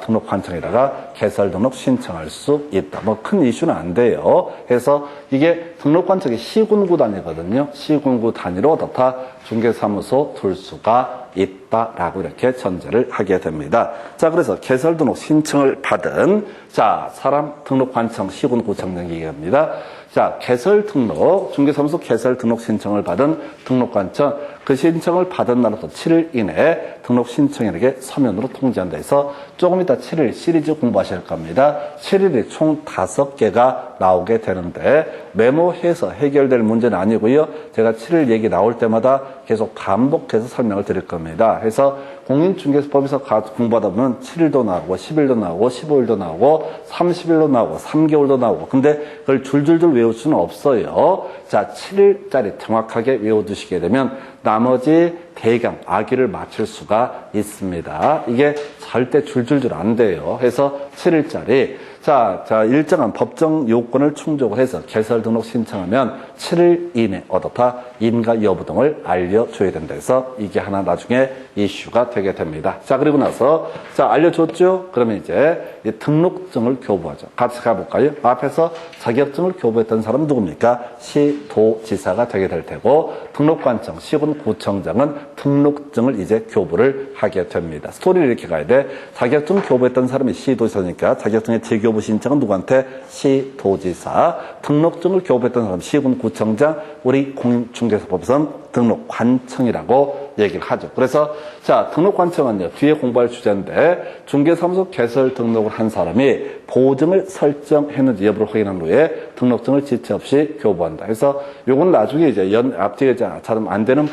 등록관청에다가 개설 등록 신청할 수 있다. 뭐 큰 이슈는 안 돼요. 그래서 이게 등록관청이 시군구 단위거든요. 시군구 단위로 어떻다 중개사무소 둘 수가 있다라고 이렇게 전제를 하게 됩니다. 자, 그래서 개설 등록 신청을 받은 자, 사람 등록관청 시군구청 등 얘기합니다. 자, 개설 등록, 중개사무소 개설 등록 신청을 받은 등록관청, 그 신청을 받은 날부터 7일 이내에 등록 신청인에게 서면으로 통지한다 해서 조금 이따 7일 시리즈 공부하실 겁니다. 7일이 총 5개가 나오게 되는데 메모해서 해결될 문제는 아니고요. 제가 7일 얘기 나올 때마다 계속 반복해서 설명을 드릴 겁니다. 그래서 공인중개사법에서 공부하다 보면 7일도 나오고 10일도 나오고 15일도 나오고 30일도 나오고 3개월도 나오고 근데 그걸 줄줄줄 외울 수는 없어요. 자, 7일짜리 정확하게 외워두시게 되면 나머지 대강 악의를 맞출 수가 있습니다. 이게 절대 줄줄줄 안 돼요. 그래서 7일짜리 자, 일정한 법정 요건을 충족을 해서 개설 등록 신청하면 7일 이내 어떻다 인가 여부 등을 알려줘야 된다 해서 이게 하나 나중에 이슈가 되게 됩니다. 자, 그리고 나서 자, 알려줬죠? 그러면 이제 이 등록증을 교부하죠. 같이 가볼까요? 앞에서 자격증을 교부했던 사람은 누굽니까? 시도지사가 되게 될 테고 등록관청, 시군구청장은 등록증을 이제 교부를 하게 됩니다. 스토리를 이렇게 가야 돼. 자격증 교부했던 사람이 시도지사니까 자격증의 재교부 신청은 누구한테? 시도지사. 등록증을 교부했던 사람 시군구청장, 우리 공인중개사법에서는 등록관청이라고 얘기를 하죠. 그래서 자, 등록관청은요, 뒤에 공부할 주제인데 중개사무소 개설 등록을 한 사람이 보증을 설정했는지 여부를 확인한 후에 등록증을 지체 없이 교부한다. 그래서 요건 나중에 이제 앞뒤에 잘 안 되는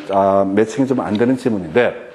매칭이 좀 안 되는 지문인데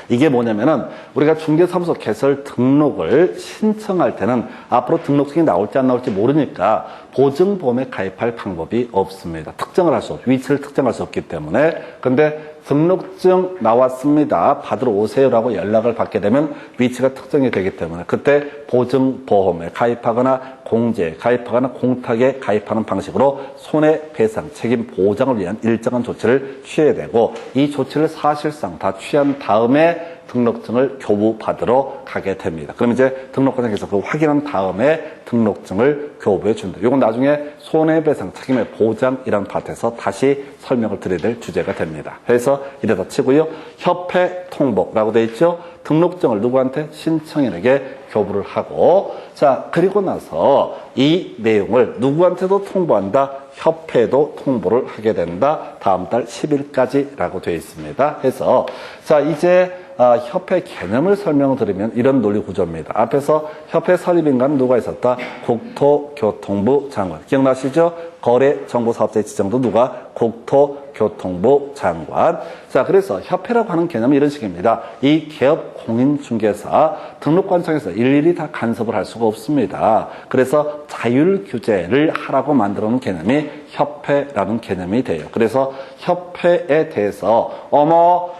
이게 뭐냐면은 우리가 중개사무소 개설 등록을 신청할 때는 앞으로 등록증이 나올지 안 나올지 모르니까 보증보험에 가입할 방법이 없습니다. 특정을 할 수 없고 위치를 특정할 수 없기 때문에. 근데 등록증 나왔습니다. 받으러 오세요라고 연락을 받게 되면 위치가 특정이 되기 때문에 그때 보증보험에 가입하거나 공제에 가입하거나 공탁에 가입하는 방식으로 손해배상 책임 보장을 위한 일정한 조치를 취해야 되고 이 조치를 사실상 다 취한 다음에 등록증을 교부받으러 가게 됩니다. 그럼 이제 등록관청에서 그 확인한 다음에 등록증을 교부해 준다. 이건 나중에 손해배상 책임의 보장이라는 파트에서 다시 설명을 드려야 될 주제가 됩니다. 그래서 이래다 치고요. 협회 통보라고 되어 있죠. 등록증을 누구한테? 신청인에게 교부를 하고 자 그리고 나서 이 내용을 누구한테도 통보한다. 협회에도 통보를 하게 된다. 다음 달 10일까지라고 되어 있습니다. 해서 자 이제 협회 개념을 설명드리면 이런 논리 구조입니다. 앞에서 협회 설립인가는 누가 있었다? 국토교통부 장관. 기억나시죠? 거래정보사업자의 지정도 누가? 국토교통부 장관. 자, 그래서 협회라고 하는 개념은 이런 식입니다. 이 개업 공인중개사 등록관청에서 일일이 다 간섭을 할 수가 없습니다. 그래서 자율 규제를 하라고 만들어 놓은 개념이 협회라는 개념이 돼요. 그래서 협회에 대해서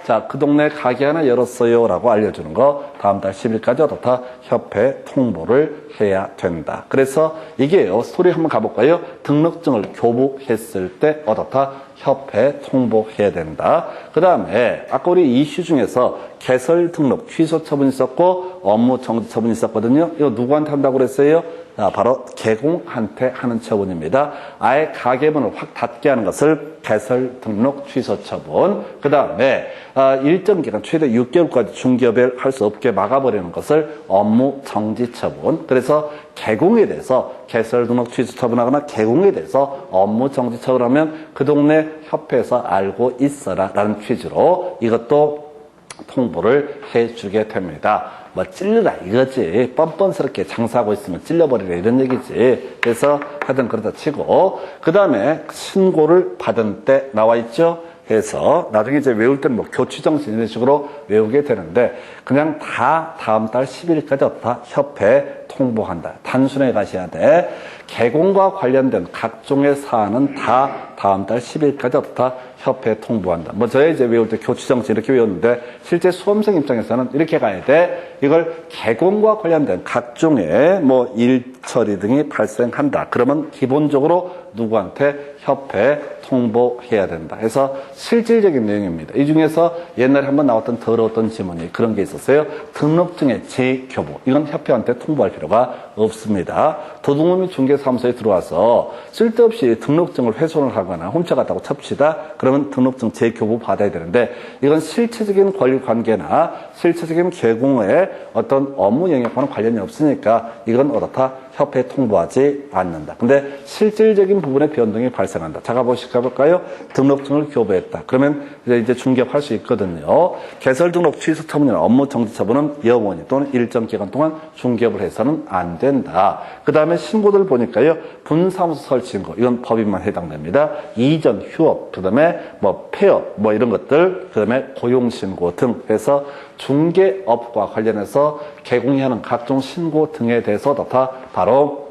자, 그 동네 가게 하나 열었어요 라고 알려주는 거 다음 달 10일까지 어떻다? 협회 통보를 해야 된다. 그래서 이게요. 스토리 한번 가볼까요? 등록증을 교부했을 때 어떻다? 협회 통보해야 된다. 그 다음에 아까 우리 이슈 중에서 개설 등록 취소 처분이 있었고 업무 정지 처분이 있었거든요. 이거 누구한테 한다고 그랬어요? 바로 개공한테 하는 처분입니다. 아예 가게문을 확 닫게 하는 것을 개설 등록 취소 처분. 그 다음에 일정 기간 최대 6개월까지 중개업을 할 수 없게 막아버리는 것을 업무 정지 처분. 그래서 개공에 대해서 개설 등록 취소 처분하거나 개공에 대해서 업무 정지 처분하면 그 동네 협회에서 알고 있어라 라는 취지로 이것도 통보를 해주게 됩니다. 뭐 찔러라 이거지. 뻔뻔스럽게 장사하고 있으면 찔러버리라 이런 얘기지. 그래서 하여튼 그러다 치고 그 다음에 신고를 받은 때 나와 있죠. 해서 나중에 이제 외울 때는 뭐 교취정신 이런 식으로 외우게 되는데 그냥 다 다음 달 10일까지 어떻다? 협회 통보한다. 단순하게 가셔야 돼. 개공과 관련된 각종의 사안은 다 다음 달 10일까지 어떻다? 협회 통보한다. 뭐 저희 이제 외울 때 교취정신 이렇게 외웠는데 실제 수험생 입장에서는 이렇게 가야 돼. 이걸 개공과 관련된 각종의 뭐 일처리 등이 발생한다. 그러면 기본적으로 누구한테 협회 통보해야 된다. 그래서 실질적인 내용입니다. 이 중에서 옛날에 한번 나왔던 더러웠던 지문이 그런 게 있었어요. 등록증의 재교부. 이건 협회한테 통보할 필요가 없습니다. 도둑놈이 중개사무소에 들어와서 쓸데없이 등록증을 훼손을 하거나 훔쳐갔다고 첩시다. 그러면 등록증 재교부 받아야 되는데 이건 실체적인 권리관계나 실체적인 개공의 어떤 업무 영역과는 관련이 없으니까 이건 어떻다? 협회에 통보하지 않는다. 근데 실질적인 부분에 변동이 발생한다. 자, 가볼까요? 등록증을 교부했다. 그러면 이제 중개업할 수 있거든요. 개설 등록 취소 처분이나 업무 정지 처분은 영원히 또는 일정 기간 동안 중개업을 해서는 안 된다. 그 다음에 신고들 보니까요. 분사무소 설치 신고. 이건 법인만 해당됩니다. 이전, 휴업, 그 다음에 뭐 폐업, 뭐 이런 것들, 그 다음에 고용신고 등 해서 중개업과 관련해서 개공하는 각종 신고 등에 대해서 다 바로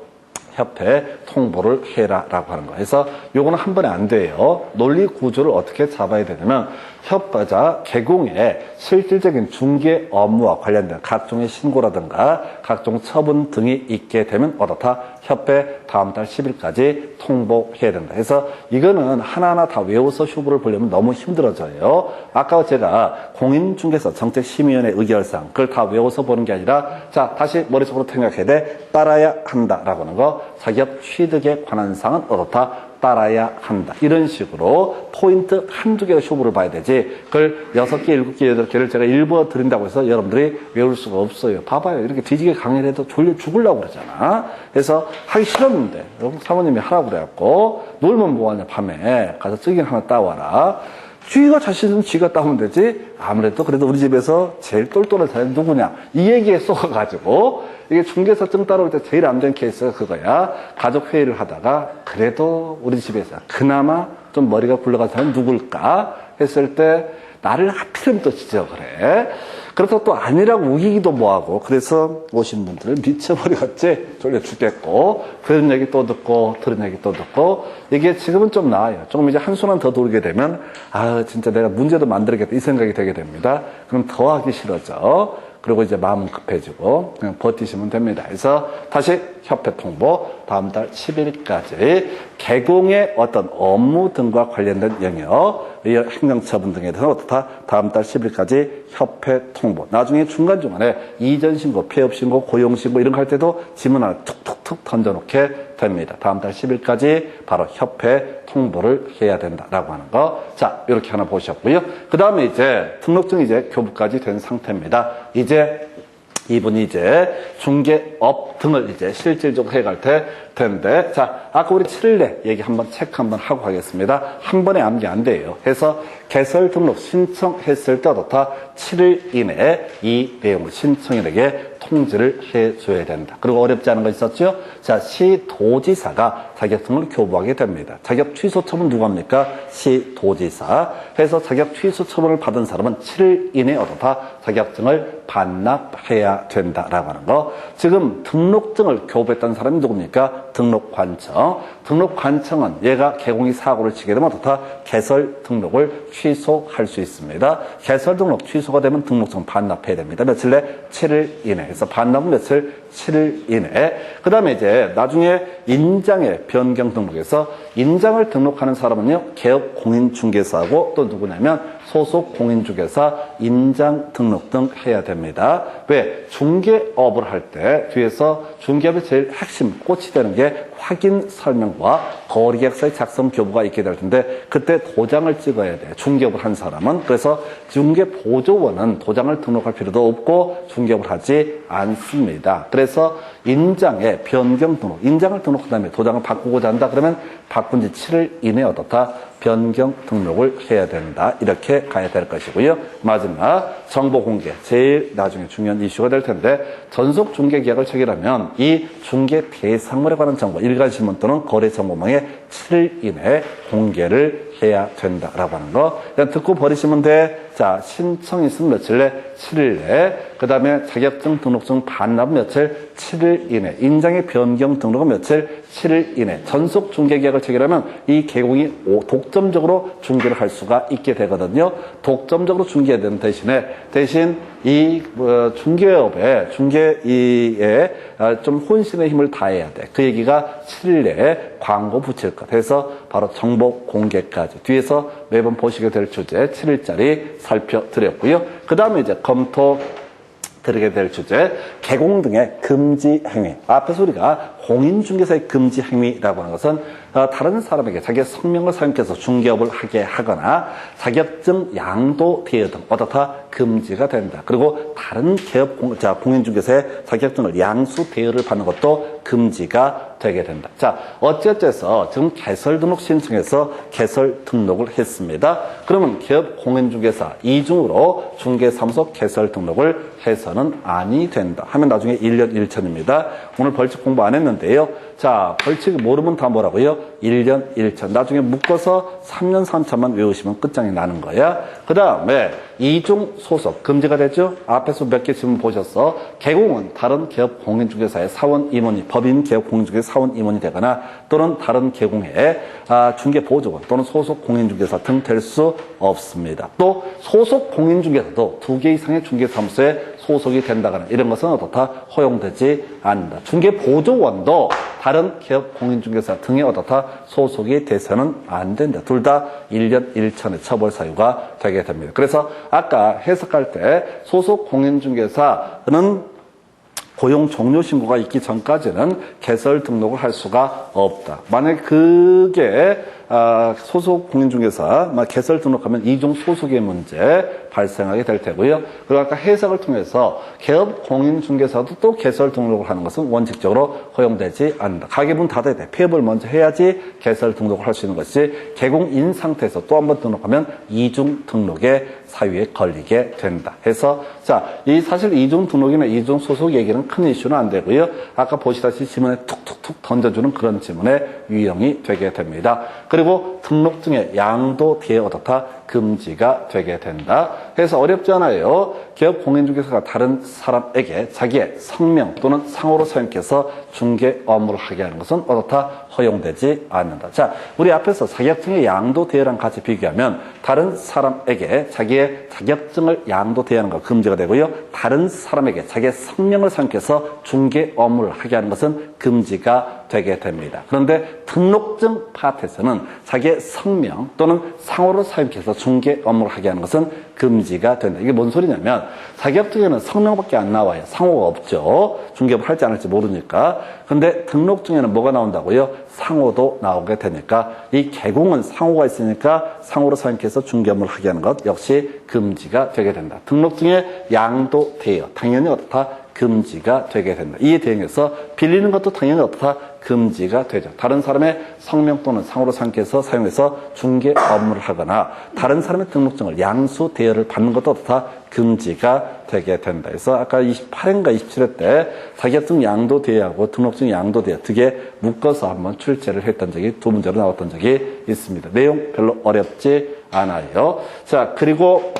협회에 통보를 해라라고 하는 거예요. 그래서 요거는 한 번에 안 돼요. 논리 구조를 어떻게 잡아야 되냐면 협회자 개공에 실질적인 중개 업무와 관련된 각종의 신고라든가 각종 처분 등이 있게 되면 어떻다? 협회 다음 달 10일까지 통보해야 된다. 그래서 이거는 하나하나 다 외워서 휴부를 보려면 너무 힘들어져요. 아까 제가 공인중개사 정책심의위원회 의결사항 그걸 다 외워서 보는 게 아니라 자 다시 머릿속으로 생각해야 돼. 따라야 한다라고 하는 거. 자기업 취득에 관한 사항은 어떻다? 따라야 한다. 이런 식으로 포인트 한두 개의 쇼부를 봐야 되지. 그걸 6개, 7개, 8개를 제가 일부러 드린다고 해서 여러분들이 외울 수가 없어요. 봐봐요. 이렇게 뒤지게 강의를 해도 졸려 죽으려고 그러잖아. 그래서 하기 싫었는데 사모님이 하라고 그래갖고 놀면 뭐하냐 밤에 가서 쓰긴 하나 따와라. 쥐가 자신은 쥐가 따면 되지. 아무래도 그래도 우리 집에서 제일 똘똘한 사람이 누구냐. 이 얘기에 쏘가가지고 이게 중개사증 따라올 때 제일 안 된 케이스가 그거야. 가족 회의를 하다가 그래도 우리 집에서 그나마 좀 머리가 굴러간 사람이 누굴까 했을 때 나를 하필이면 또 지적을 해. 그렇다고 또 아니라고 우기기도 뭐하고, 그래서 오신 분들은 미쳐버리겠지, 졸려 죽겠고, 그런 얘기 또 듣고, 들은 얘기 또 듣고, 이게 지금은 좀 나아요. 조금 이제 한순간 더 돌게 되면, 아, 진짜 내가 문제도 만들겠다, 이 생각이 되게 됩니다. 그럼 더 하기 싫어져. 그리고 이제 마음은 급해지고 그냥 버티시면 됩니다. 그래서 다시 협회 통보 다음 달 10일까지 개공의 어떤 업무 등과 관련된 영역, 행정처분 등에 대해서 어떻다 다음 달 10일까지 협회 통보. 나중에 중간중간에 이전 신고, 폐업 신고, 고용 신고 이런 거 할 때도 지문 하나 툭툭툭 던져놓게 됩니다. 다음 달 10일까지 바로 협회 통보를 해야 된다라고 하는 거. 자, 이렇게 하나 보셨고요. 그 다음에 이제 등록증 이제 교부까지 된 상태입니다. 이제 이분이 이제 중개업 등을 이제 실질적으로 해갈 텐데, 자, 아까 우리 7일내 얘기 한번 체크 한번 하고 가겠습니다. 한 번에 암기 안 돼요. 해서 개설 등록 신청했을 때 어떻다 7일 이내에 이 내용을 신청인에게 통지를 해줘야 된다. 그리고 어렵지 않은 거 있었죠? 자, 시도지사가 자격증을 교부하게 됩니다. 자격 취소 처분 누가 합니까? 시도지사. 해서 자격 취소 처분을 받은 사람은 7일 이내에 어떻다 자격증을 반납해야 된다라고 하는 거. 지금 등록증을 교부했다는 사람이 누굽니까? 등록관청. 등록관청은 얘가 개공이 사고를 치게 되면 어떻다 개설 등록을 취소할 수 있습니다. 개설 등록 취소가 되면 등록증 반납해야 됩니다. 며칠 내? 7일 이내. 그래서 반납은 며칠? 7일 이내. 그 다음에 이제 나중에 인장의 변경 등록에서 인장을 등록하는 사람은요, 개업 공인중개사하고 또 누구냐면 소속 공인중개사 인장 등록 등 해야 됩니다. 왜? 중개업을 할 때 뒤에서 중개업의 제일 핵심, 꽃이 되는 게 확인 설명과 거래계약서의 작성 교부가 있게 될 텐데 그때 도장을 찍어야 돼. 중개업을 한 사람은. 그래서 중개보조원은 도장을 등록할 필요도 없고 중개업을 하지 않습니다. 그래서 인장의 변경 등록, 인장을 등록한 다음에 도장을 바꾸고자 한다 그러면 바꾼 지 7일 이내에 어떻다? 변경 등록을 해야 된다. 이렇게 가야 될 것이고요. 마지막 정보 공개. 제일 나중에 중요한 이슈가 될 텐데 전속 중개 계약을 체결하면 이 중개 대상물에 관한 정보, 일간신문 또는 거래정보망에 7일 이내에 공개를 해야 된다라고 하는 거. 그냥 듣고 버리시면 돼. 자, 신청 있으면 며칠 내? 7일 내. 그 다음에 자격증 등록증 반납 며칠? 7일 이내. 인장의 변경 등록은 며칠? 7일 이내. 전속 중개계약을 체결하면 이 개공이 독점적으로 중개를 할 수가 있게 되거든요. 독점적으로 중개해야 되는 대신 이 중개업에 중개에 좀 혼신의 힘을 다해야 돼. 그 얘기가 7일 내에 광고 붙일 것. 해서 바로 정보 공개까지 뒤에서 매번 보시게 될 주제 7일짜리 살펴드렸고요. 그 다음에 이제 검토 드리게 될 주제 개공 등의 금지 행위. 앞에서 우리가 공인중개사의 금지 행위라고 하는 것은 다른 사람에게 자기의 성명을 사용해서 중개업을 하게 하거나 자격증 양도 대여 등 어떻다 금지가 된다. 그리고 다른 개업 공인중개사의 자격증을 양수 대여를 받는 것도 금지가 되게 된다. 자, 어찌어찌해서 지금 개설 등록 신청해서 개설 등록을 했습니다. 그러면 개업 공인중개사 이중으로 중개사무소 개설 등록을 해서는 아니 된다. 하면 나중에 1년 1천입니다. 오늘 벌칙 공부 안 했는데요. 자, 벌칙 모르면 다 뭐라고요? 1년 1천. 나중에 묶어서 3년 3천만 외우시면 끝장이 나는 거야. 그 다음에 이중 소속 금지가 됐죠? 앞에서 몇 개 질문 보셨어. 개공은 다른 개업 공인중개사의 사원 임원이 법인 개업 공인중개사 사원 임원이 되거나 또는 다른 개공의 중개보조원 또는 소속 공인중개사 등 될 수 없습니다. 또 소속 공인중개사도 2개 이상의 중개사무소에 소속이 된다거나 이런 것은 어떻다? 허용되지 않는다. 중개보조원도 다른 개업 공인중개사 등에 어떻다? 소속이 돼서는 안 된다. 둘 다 1년 1천의 처벌 사유가 되게 됩니다. 그래서 아까 해석할 때 소속 공인중개사는 고용 종료 신고가 있기 전까지는 개설 등록을 할 수가 없다. 만약에 그게 소속 공인중개사 개설 등록하면 이중 소속의 문제 발생하게 될 테고요. 그리고 아까 해석을 통해서 개업 공인중개사도 또 개설 등록을 하는 것은 원칙적으로 허용되지 않는다. 가계분 닫아야 돼. 폐업을 먼저 해야지 개설 등록을 할 수 있는 것이 개공인 상태에서 또 한 번 등록하면 이중 등록의 사유에 걸리게 된다. 해서 자, 이 사실 이중 등록이나 이중 소속 얘기는 큰 이슈는 안 되고요. 아까 보시다시피 지문에 툭툭툭 던져주는 그런 지문에 유형이 되게 됩니다. 그리고 등록증의 양도대에 어떻다? 금지가 되게 된다. 해서 어렵지 않아요. 기업 공인중개사가 다른 사람에게 자기의 성명 또는 상호로 사용해서 중개 업무를 하게 하는 것은 어떻다? 허용되지 않는다. 자, 우리 앞에서 자격증의 양도대여랑 같이 비교하면 다른 사람에게 자기의 자격증을 양도대여하는 것 금지가 되고요. 다른 사람에게 자기의 성명을 사용해서 중개 업무를 하게 하는 것은 금지가 되게 됩니다. 그런데 등록증 파트에서는 자기의 성명 또는 상호를 사용해서 중개 업무를 하게 하는 것은 금지가 된다. 이게 뭔 소리냐면 자격증에는 성명밖에 안 나와요. 상호가 없죠. 중개업을 할지 안 할지 모르니까. 근데 등록증에는 뭐가 나온다고요? 상호도 나오게 되니까 이 개공은 상호가 있으니까 상호로 사용해서 중개 업무를 하게 하는 것 역시 금지가 되게 된다. 등록증의 양도대여 당연히 어떻다? 금지가 되게 된다. 이에 대응해서 빌리는 것도 당연히 어떻다? 금지가 되죠. 다른 사람의 성명 또는 상호로 사용해서 중개 업무를 하거나 다른 사람의 등록증을 양수 대여를 받는 것도 어떻다? 금지가 되게 된다. 그래서 아까 28회인가 27회 때 자격증 양도 대여하고 등록증 양도 대여 두 개 묶어서 한번 출제를 했던 적이 두 문제로 나왔던 적이 있습니다. 내용 별로 어렵지 않아요. 자, 그리고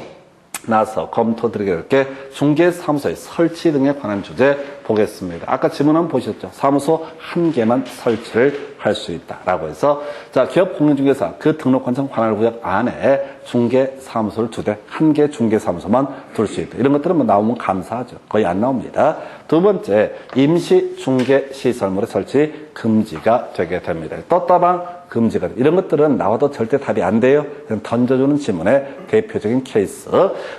나서 검토 드리게 될 게 중개사무소의 설치 등에 관한 주제 보겠습니다. 아까 지문 한번 보셨죠? 사무소 한 개만 설치를 할 수 있다라고 해서 자, 기업 공인중개사 그 등록관청 관할구역 안에 중개사무소를 두 대, 한 개 중개사무소만 둘 수 있다. 이런 것들은 뭐 나오면 감사하죠. 거의 안 나옵니다. 두 번째, 임시 중개시설물의 설치 금지가 되게 됩니다. 떴다방 금지가 돼. 이런 것들은 나와도 절대 답이 안 돼요. 그냥 던져주는 지문의 대표적인 케이스.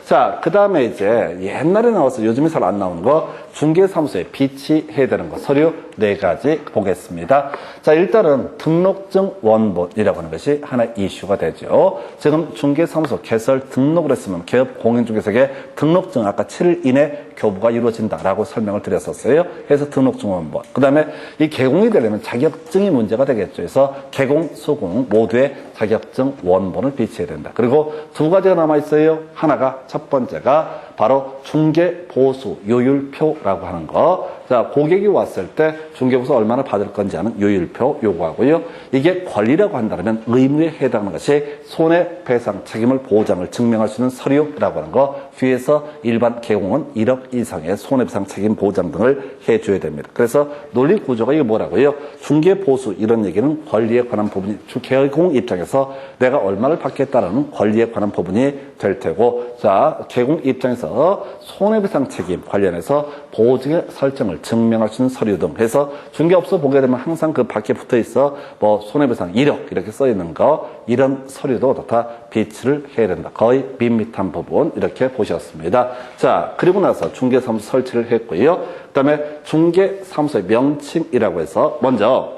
자, 그 다음에 이제 옛날에 나와서 요즘에 잘 안 나오는 거 중개사무소에 비치해야 되는 거 서류 4가지 보겠습니다. 자, 일단은 등록증 원본이라고 하는 것이 하나 이슈가 되죠. 지금 중개사무소 개설 등록을 했으면 기업 공인중개사에게 등록증 아까 7일 이내 교부가 이루어진다라고 설명을 드렸었어요. 그래서 등록증 원본. 그 다음에 이 개공이 되려면 자격증이 문제가 되겠죠. 그래서 개공, 수공 모두의 자격증 원본을 비치해야 된다. 그리고 두 가지가 남아있어요. 하나가 첫 번째가 바로 중개보수 요율표라고 하는 거. 자, 고객이 왔을 때 중개보수 얼마나 받을 건지 하는 요율표 요구하고요. 이게 권리라고 한다면 의무에 해당하는 것이 손해배상 책임을 보장을 증명할 수 있는 서류라고 하는 거. 뒤에서 일반 개공은 1억 이상의 손해배상 책임 보장 등을 해줘야 됩니다. 그래서 논리 구조가 이게 뭐라고요? 중개보수 이런 얘기는 권리에 관한 부분이 개공 입장에서 내가 얼마를 받겠다라는 권리에 관한 부분이 될 테고, 자, 개공 입장에서 손해배상 책임 관련해서 보증의 설정을 증명할 수 있는 서류 등 해서 중개업소 보게 되면 항상 그 밖에 붙어 있어 뭐 손해배상 1억 이렇게 써 있는 거 이런 서류도 다 비치를 해야 된다. 거의 밋밋한 부분 이렇게 보셨습니다. 자, 그리고 나서 중개사무소 설치를 했고요. 그 다음에 중개사무소의 명칭이라고 해서 먼저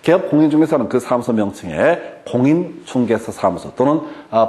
기업 공인중개사는 그 사무소 명칭에 공인중개사 사무소 또는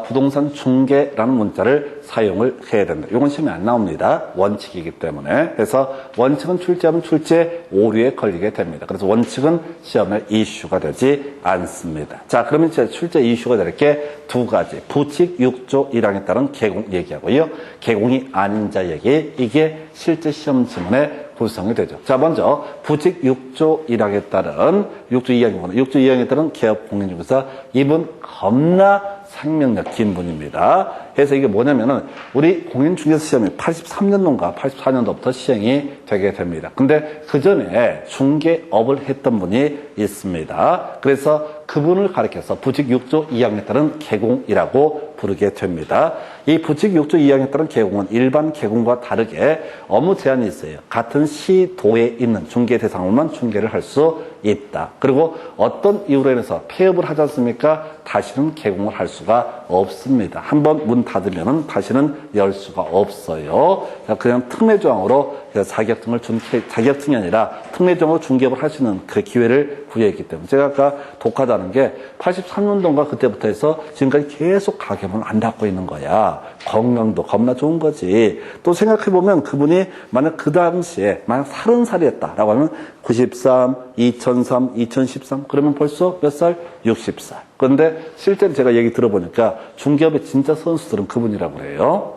부동산 중개라는 문자를 사용을 해야 된다. 이건 시험에 안 나옵니다. 원칙이기 때문에. 그래서 원칙은 출제하면 출제 오류에 걸리게 됩니다. 그래서 원칙은 시험에 이슈가 되지 않습니다. 자, 그러면 이제 출제 이슈가 될 게 두 가지. 부칙 6조 1항에 따른 개공 얘기하고요. 개공이 아닌 자 얘기. 이게 실제 시험 지문에 구성이 되죠. 자, 먼저 부칙 6조 1항에 따른 6조 2항이구나. 6조 2항에 따른 기업 공인중개사 이분 겁나 생명력 긴 분입니다. 그래서 이게 뭐냐면은 우리 공인중개사 시험이 83년도인가 84년도부터 시행이 되게 됩니다. 근데 그 전에 중개업을 했던 분이 있습니다. 그래서 그분을 가리켜서 부칙 6조 2항에 따른 개공이라고 부르게 됩니다. 이 부칙 6조 2항에 따른 개공은 일반 개공과 다르게 업무 제한이 있어요. 같은 시도에 있는 중개 대상으로만 중개를 할 수 있다. 그리고 어떤 이유로 인해서 폐업을 하지 않습니까? 다시는 개공을 할 수가 없습니다. 한번 문 닫으면 다시는 열 수가 없어요. 그냥 특례조항으로 자격증이 아니라 특례조항으로 중개업을 할 수 있는 그 기회를 부여했기 때문에 제가 아까 독하다는 게 83년도인가 그때부터 해서 지금까지 계속 가게문을 안 닫고 있는 거야. 건강도 겁나 좋은 거지. 또 생각해보면 그분이 만약 그 당시에 만약 30살이었다라고 하면 93, 2003, 2013 그러면 벌써 몇 살? 60살. 그런데 실제로 제가 얘기 들어보니까 중개업의 진짜 선수들은 그분이라고 그래요.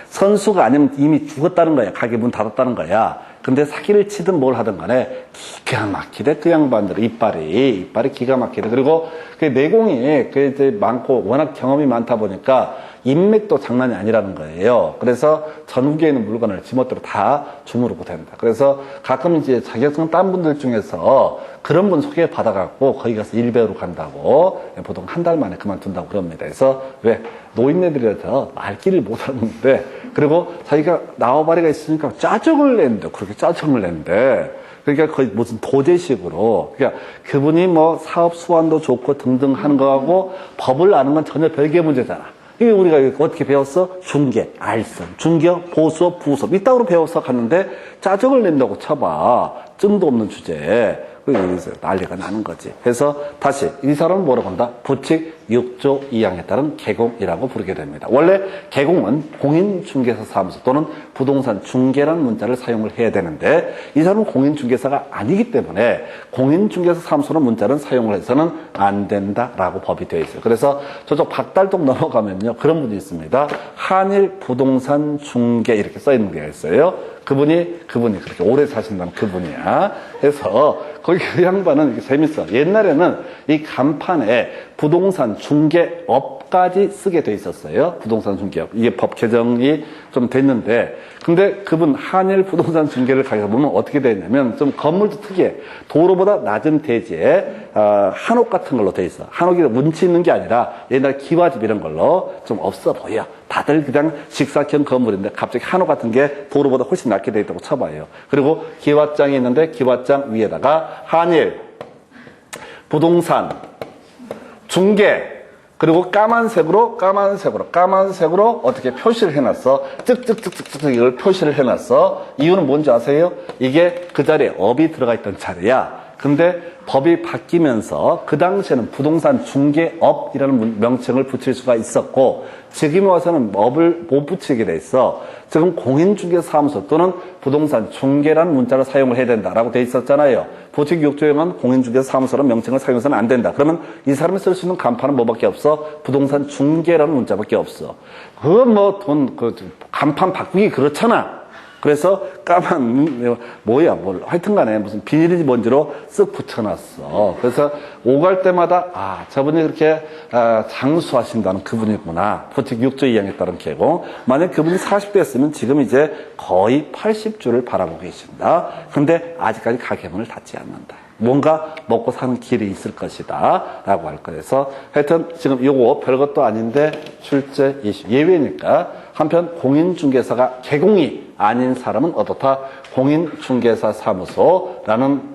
선수가 아니면 이미 죽었다는 거야. 가게 문 닫았다는 거야. 근데 사기를 치든 뭘 하든 간에 기가 막히대. 그 양반들 이빨이 기가 막히대. 그리고 그 내공이 그 이제 많고 워낙 경험이 많다 보니까 인맥도 장난이 아니라는 거예요. 그래서 전국에 있는 물건을 지멋대로 다 주무르고 된다. 그래서 가끔 이제 자격증 딴 분들 중에서 그런 분 소개 받아갖고 거기 가서 일 배우러 간다고 보통 한 달 만에 그만둔다고 그럽니다. 그래서 왜 노인네들이라서 말귀를 못 하는데 그리고 자기가 나와바리가 있으니까 짜증을 낸대. 그렇게 짜증을 낸대. 그러니까 거의 무슨 도제식으로. 그러니까 그분이 뭐 사업 수완도 좋고 등등 하는 거하고 법을 아는 건 전혀 별개의 문제잖아. 이게 우리가 어떻게 배웠어? 중개, 알선, 중개업, 보수업, 부수업 이따구로 배워서 갔는데 짜증을 낸다고 쳐봐. 쯤도 없는 주제에. 여기서 난리가 나는 거지. 그래서 다시 이 사람은 뭐라고 한다? 부칙 6조 2항에 따른 개공이라고 부르게 됩니다. 원래 개공은 공인중개사 사무소 또는 부동산 중개라는 문자를 사용을 해야 되는데 이 사람은 공인중개사가 아니기 때문에 공인중개사 사무소는 문자를 사용을 해서는 안 된다라고 법이 되어 있어요. 그래서 저쪽 박달동 넘어가면요 그런 분이 있습니다. 한일 부동산 중개 이렇게 써 있는 게 있어요. 그분이 그렇게 오래 사신다는 그분이야. 그래서 거기 그 양반은 이게 재밌어. 옛날에는 이 간판에 부동산 중개업까지 쓰게 돼 있었어요. 부동산 중개업. 이게 법 개정이 좀 됐는데, 근데 그분 한일 부동산 중개를 가서 보면 어떻게 돼 있냐면 좀 건물도 특이해. 도로보다 낮은 대지에 한옥 같은 걸로 돼 있어. 한옥이 문치 있는 게 아니라 옛날 기와집 이런 걸로 좀 없어 보여. 다들 그냥 직사형 건물인데 갑자기 한옥 같은 게 도로보다 훨씬 낮게 돼 있다고 쳐봐요. 그리고 기와장이 있는데 기와장 위에다가 한일 부동산 중개 그리고 까만색으로 어떻게 표시를 해놨어. 찍찍찍찍찍 이걸 표시를 해놨어. 이유는 뭔지 아세요? 이게 그 자리에 업이 들어가 있던 자리야. 근데 법이 바뀌면서 그 당시에는 부동산 중개업이라는 명칭을 붙일 수가 있었고 지금 와서는 업을 못 붙이게 돼 있어. 지금 공인중개사무소 또는 부동산 중개라는 문자를 사용을 해야 된다라고 돼 있었잖아요. 부칙 6조에만 공인중개사무소라는 명칭을 사용해서는 안 된다. 그러면 이 사람이 쓸 수 있는 간판은 뭐밖에 없어? 부동산 중개라는 문자밖에 없어. 그건 뭐 간판 바꾸기 그렇잖아. 그래서 까만 하여튼 간에 무슨 비닐인지 뭔지로 쓱 붙여놨어. 그래서 오갈 때마다 저분이 그렇게 장수하신다는 그분이구나. 부칙 6조 2항에 따른 개공. 만약 그분이 40대였으면 지금 이제 거의 80주를 바라보고 계신다. 근데 아직까지 가게 문을 닫지 않는다. 뭔가 먹고 사는 길이 있을 것이다 라고 할 거여서 하여튼 지금 요거 별것도 아닌데 출제 이슈 예외니까 한편 공인중개사가 개공이 아닌 사람은 어떻다? 공인중개사 사무소라는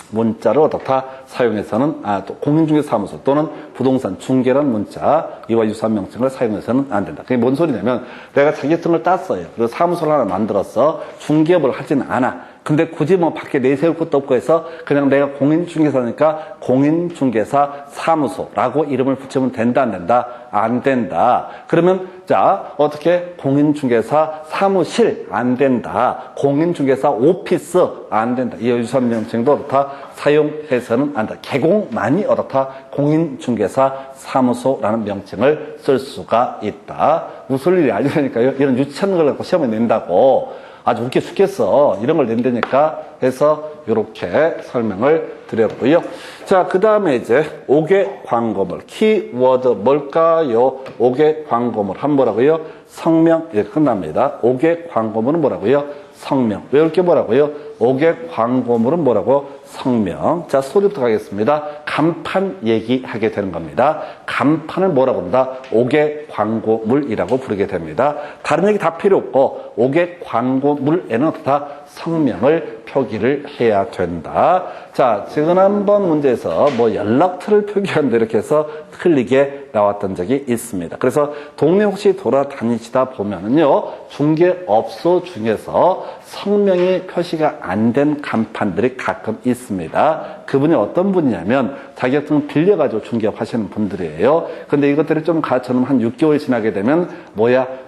문자를 어떻다? 사용해서는 또 공인중개사무소 또는 부동산 중개라는 문자 이와 유사한 명칭을 사용해서는 안 된다. 그게 뭔 소리냐면 내가 자격증을 땄어요. 그래서 사무소를 하나 만들었어. 중개업을 하지는 않아. 근데 굳이 뭐 밖에 내세울 것도 없고 해서 그냥 내가 공인중개사니까 공인중개사 사무소라고 이름을 붙이면 된다 안 된다? 안 된다. 그러면 자 어떻게 공인중개사 사무실 안 된다. 공인중개사 오피스 안 된다. 이 유사한 명칭도 어떻다? 사용해서는 안 된다. 개공만이 어떻다? 공인중개사 사무소라는 명칭을 쓸 수가 있다. 웃을 일이 아니라니까요. 이런 유치한 걸 갖고 시험에 낸다고. 아주 웃겨 죽겠어. 이런 걸 낸다니까 해서 이렇게 설명을 드렸고요. 자, 그 다음에 이제 5개 광고물. 키워드 뭘까요? 5개 광고물. 한 뭐라고요? 성명. 예, 끝납니다. 5개 광고물은 뭐라고요? 성명. 외울 게 뭐라고요? 5개 광고물은 뭐라고? 성명. 자, 소리부터 가겠습니다. 간판 얘기하게 되는 겁니다. 간판을 뭐라고 한다? 5개 광고물이라고 부르게 됩니다. 다른 얘기 다 필요 없고 5개 광고물에는 어떻다? 성명을 표기를 해야 된다. 자, 지난번 문제에서 뭐 연락처를 표기한다 이렇게 해서 틀리게 나왔던 적이 있습니다. 그래서 동네 혹시 돌아다니시다 보면은요, 중개업소 중에서 성명이 표시가 안 된 간판들이 가끔 있습니다. 그분이 어떤 분이냐면 자격증 빌려가지고 중개업 하시는 분들이에요. 근데 이것들이 좀 가르쳐놓으면 한 6개월 지나게 되면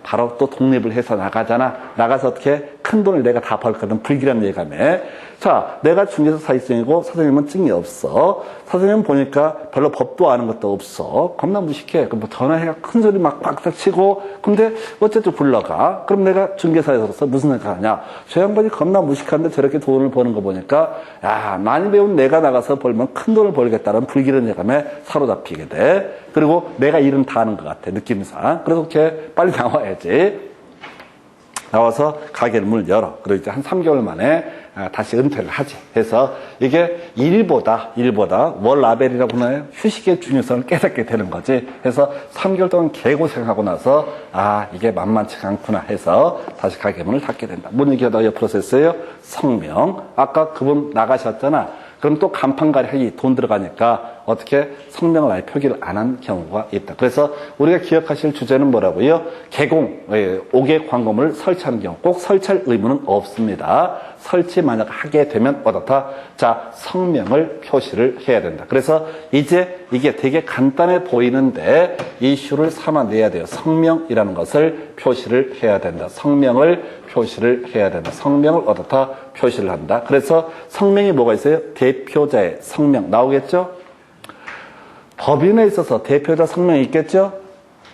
바로 또 독립을 해서 나가잖아. 나가서 어떻게 큰 돈을 내가 다 벌거든. 불길한 예감에. 자, 내가 중개사 사기증이고 사장님은 증이 없어. 사장님 보니까 별로 법도 아는 것도 없어. 겁나 무식해. 그럼 뭐 전화해가 큰 소리 막 빡빡 치고, 근데 어쨌든 불러가. 그럼 내가 중개사에서 무슨 생각하냐? 저 양반이 겁나 무식한데 저렇게 돈을 버는 거 보니까, 야, 많이 배운 내가 나가서 벌면 큰 돈을 벌겠다는 불길한 예감에 사로잡히게 돼. 그리고 내가 일은 다 하는 것 같아, 느낌상. 그래서 이렇게 빨리 나와야지. 나와서 가게를 문을 열어. 그리고 이제 한 3개월 만에 다시 은퇴를 하지. 해서 이게 일보다 월라벨이라고 하나요? 휴식의 중요성을 깨닫게 되는 거지. 해서 3개월 동안 개고생하고 나서 이게 만만치가 않구나 해서 다시 가게 문을 닫게 된다. 뭔 얘기하다가 옆으로 썼어요? 성명. 아까 그분 나가셨잖아. 그럼 또 간판가리 돈 들어가니까 어떻게 성명을 아예 표기를 안 한 경우가 있다. 그래서 우리가 기억하실 주제는 뭐라고요? 개공, 5개 광고물을 설치하는 경우 꼭 설치할 의무는 없습니다. 설치 만약 하게 되면 어떻다? 자, 성명을 표시를 해야 된다. 그래서 이제 이게 되게 간단해 보이는데 이슈를 삼아내야 돼요. 성명이라는 것을 표시를 해야 된다. 성명을 표시를 해야 된다. 성명을 어떻다? 표시를 한다. 그래서 성명이 뭐가 있어요? 대표자의 성명 나오겠죠? 법인에 있어서 대표자 성명이 있겠죠?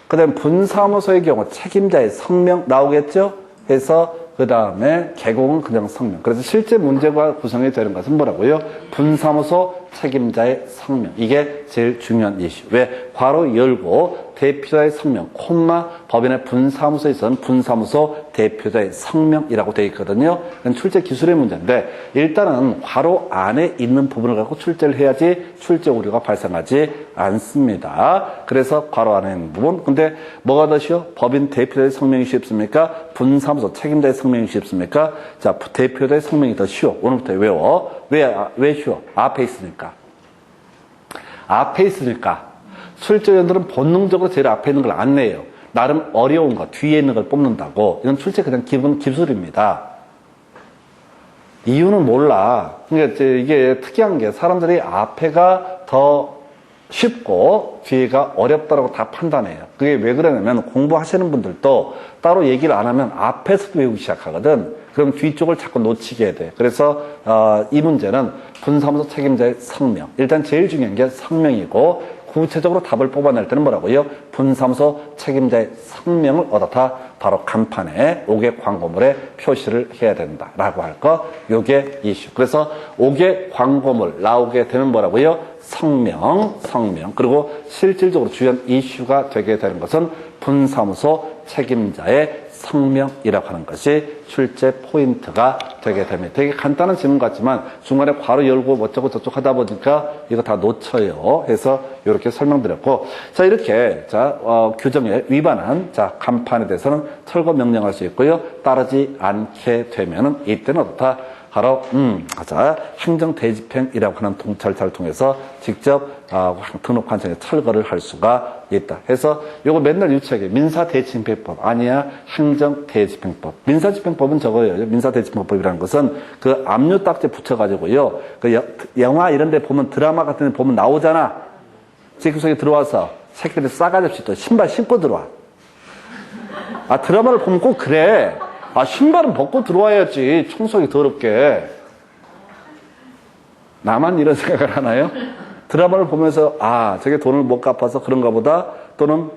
그 다음에 분사무소의 경우 책임자의 성명 나오겠죠? 해서 그 다음에 개공은 그냥 성명. 그래서 실제 문제가 구성이 되는 것은 뭐라고요? 분사무소 책임자의 성명. 이게 제일 중요한 이슈. 왜? 괄호 열고 대표자의 성명, 콤마 법인의 분사무소에서는 분사무소 대표자의 성명이라고 되어 있거든요. 이건 출제 기술의 문제인데 일단은 괄호 안에 있는 부분을 갖고 출제를 해야지 출제 오류가 발생하지 않습니다. 그래서 괄호 안에 있는 부분. 근데 뭐가 더 쉬워? 법인 대표자의 성명이 쉽습니까? 분사무소 책임자의 성명이 쉽습니까? 자, 대표자의 성명이 더 쉬워. 오늘부터 외워. 왜 쉬워? 앞에 있으니까. 앞에 있으니까. 출제위원들은 본능적으로 제일 앞에 있는 걸 안 내요. 나름 어려운 거, 뒤에 있는 걸 뽑는다고. 이건 출제 그냥 기본 기술입니다. 이유는 몰라. 그러니까 이게 특이한 게 사람들이 앞에가 더 쉽고 뒤에가 어렵다라고 다 판단해요. 그게 왜 그러냐면 공부하시는 분들도 따로 얘기를 안 하면 앞에서도 외우기 시작하거든. 그럼 뒤쪽을 자꾸 놓치게 돼. 그래서 이 문제는 분사무소 책임자의 성명. 일단 제일 중요한 게 성명이고 구체적으로 답을 뽑아낼 때는 뭐라고요? 분사무소 책임자의 성명을 얻어다 바로 간판에 5개 광고물에 표시를 해야 된다라고 할 거. 요게 이슈. 그래서 5개 광고물 나오게 되면 뭐라고요? 성명. 그리고 실질적으로 중요한 이슈가 되게 되는 것은 분사무소 책임자의 성명이라고 하는 것이 출제 포인트가 되게 됩니다. 되게 간단한 질문 같지만 중간에 괄호 열고 어쩌고 저쩌고 하다 보니까 이거 다 놓쳐요. 해서 이렇게 설명드렸고, 자, 이렇게, 규정에 위반한, 간판에 대해서는 철거 명령할 수 있고요. 따르지 않게 되면은 이때는 어떻다? 바로 행정대집행이라고 하는 절차를 통해서 직접 등록관청에 철거를 할 수가 있다. 해서 요거 맨날 유치하게 민사대집행법 아니야 행정대집행법. 민사집행법은 저거예요. 민사대집행법이라는 것은 그 압류 딱지 붙여가지고요. 그 영화 이런 데 보면 드라마 같은 데 보면 나오잖아. 집구석에 들어와서 새끼들 싸가지 없이 또 신발 신고 들어와. 드라마를 보면 꼭 그래. 신발은 벗고 들어와야지. 청소하기 더럽게. 나만 이런 생각을 하나요? 드라마를 보면서 저게 돈을 못 갚아서 그런가 보다. 또는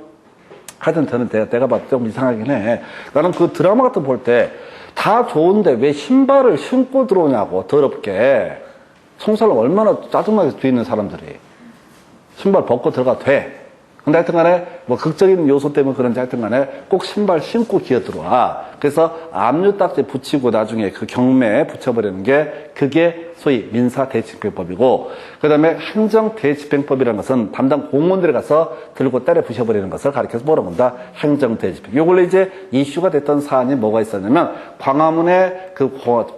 하여튼 저는 내가 봐도 좀 이상하긴 해. 나는 그 드라마 같은 거 볼 때 다 좋은데 왜 신발을 신고 들어오냐고 더럽게. 청소를 얼마나 짜증나게 뒤에 있는 사람들이. 신발 벗고 들어가도 돼. 근데 하여튼 간에 뭐 극적인 요소 때문에 그런지 하여튼 간에 꼭 신발 신고 기어 들어와. 그래서 압류 딱지 붙이고 나중에 그 경매에 붙여버리는 게 그게 소위 민사대집행법이고, 그 다음에 행정대집행법이라는 것은 담당 공무원들이 가서 들고 때려 부셔버리는 것을 가리켜서 뭐라고 한다? 행정대집행. 요걸로 이제 이슈가 됐던 사안이 뭐가 있었냐면 광화문에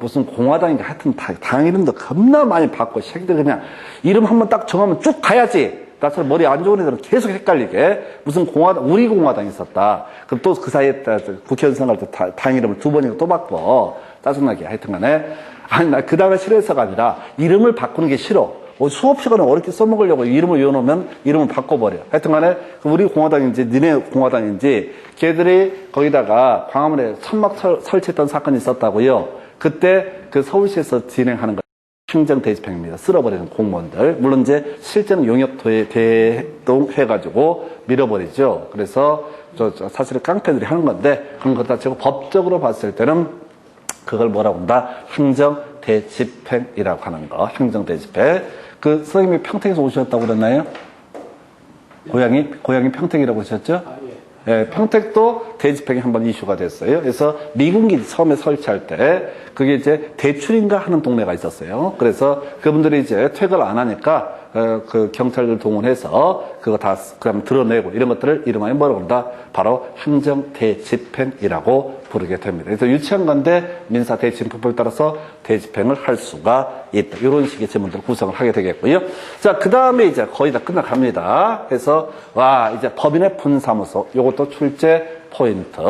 무슨 공화당인가 하여튼 당 이름도 겁나 많이 바꿔. 새끼들 그냥 이름 한번 딱 정하면 쭉 가야지. 나처럼 머리 안 좋은 애들은 계속 헷갈리게. 무슨 우리 공화당이 있었다. 그럼 또 그 사이에 국회의원 생활 때 당 이름을 2번이나 또 바꿔. 짜증나게. 하여튼 간에. 나 그 다음에 싫어해서가 아니라 이름을 바꾸는 게 싫어. 수업 시간에 어렵게 써먹으려고 이름을 외워놓으면 이름을 바꿔버려. 하여튼 간에 우리 공화당인지 니네 공화당인지 걔들이 거기다가 광화문에 천막 설치했던 사건이 있었다고요. 그때 그 서울시에서 진행하는 거 행정 대집행입니다. 쓸어버리는 공무원들. 물론 이제 실제는 용역 대동해가지고 밀어버리죠. 그래서 사실은 깡패들이 하는 건데 그런 것 다 치고 법적으로 봤을 때는 그걸 뭐라고 한다? 행정 대집행이라고 하는 거. 행정 대집행. 그 선생님이 평택에서 오셨다고 그랬나요? 고향이 평택이라고 하셨죠? 예, 평택도 대집행이 한번 이슈가 됐어요. 그래서 미군기 처음에 설치할 때 그게 이제 대출인가 하는 동네가 있었어요. 그래서 그분들이 이제 퇴근을 안 하니까 그 경찰들 동원해서 그거 다 그냥 드러내고 이런 것들을 이름하여 뭐라고 한다? 바로 행정 대집행이라고 부르게 됩니다. 그래서 유치한 건데 민사 대집행법을 따라서 대집행을 할 수가 있다. 이런 식의 제문들을 구성을 하게 되겠고요. 자, 그 다음에 이제 거의 다 끝나갑니다. 그래서 이제 법인의 분사무소 요것도 출제 포인트.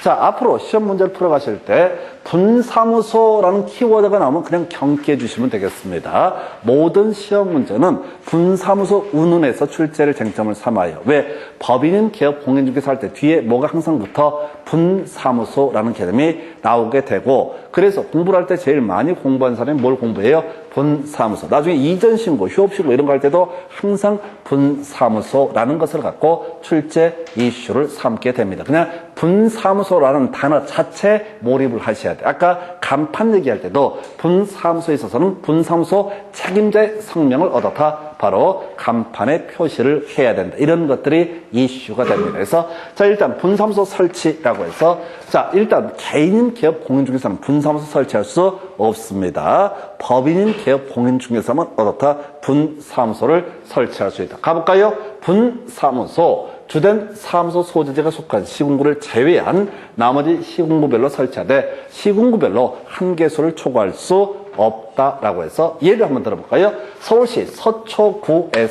자, 앞으로 시험 문제를 풀어가실 때 분사무소라는 키워드가 나오면 그냥 경기해 주시면 되겠습니다. 모든 시험 문제는 분사무소 운운에서 출제를 쟁점을 삼아요. 왜? 법인인 기업 공인중개사 할 때 뒤에 뭐가 항상 붙어? 분사무소라는 개념이 나오게 되고, 그래서 공부를 할 때 제일 많이 공부한 사람이 뭘 공부해요? 분사무소. 나중에 이전신고, 휴업신고 이런 거 할 때도 항상 분사무소라는 것을 갖고 출제 이슈를 삼게 됩니다. 그냥 분사무소라는 단어 자체에 몰입을 하셔야 돼요. 아까 간판 얘기할 때도 분사무소에 있어서는 분사무소 책임자의 성명을 얻어다 바로 간판에 표시를 해야 된다. 이런 것들이 이슈가 됩니다. 그래서 자, 일단 분사무소 설치라고 해서 자, 일단 개인인 기업 공인중개사는 분사무소 설치할 수 없습니다. 법인인 기업 공인중개사만 얻어다 분사무소를 설치할 수 있다. 가볼까요? 분사무소. 주된 사무소 소재지가 속한 시군구를 제외한 나머지 시군구별로 설치하되 시군구별로 한 개소를 초과할 수 없다라고 해서 예를 한번 들어볼까요? 서울시 서초구에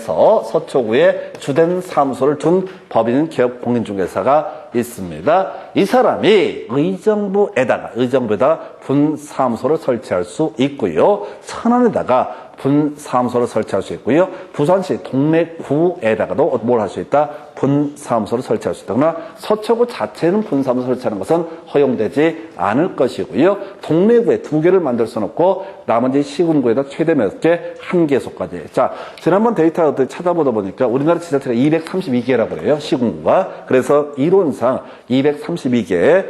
주된 사무소를 둔 법인 기업 공인중개사가 있습니다. 이 사람이 의정부에다가 분사무소를 설치할 수 있고요. 천안에다가 분사무소를 설치할 수 있고요. 부산시 동래구에다가도 뭘 할 수 있다? 분사무소를 설치할 수 있다. 그러나 서초구 자체는 분사무소 설치하는 것은 허용되지 않을 것이고요. 동래구에 2개를 만들 수는 없고 나머지 시군구에다 최대 몇 개? 1개소까지. 자, 지난번 데이터 찾아보다 보니까 우리나라 지자체가 232개라고 그래요. 시군구가. 그래서 이론상 232개의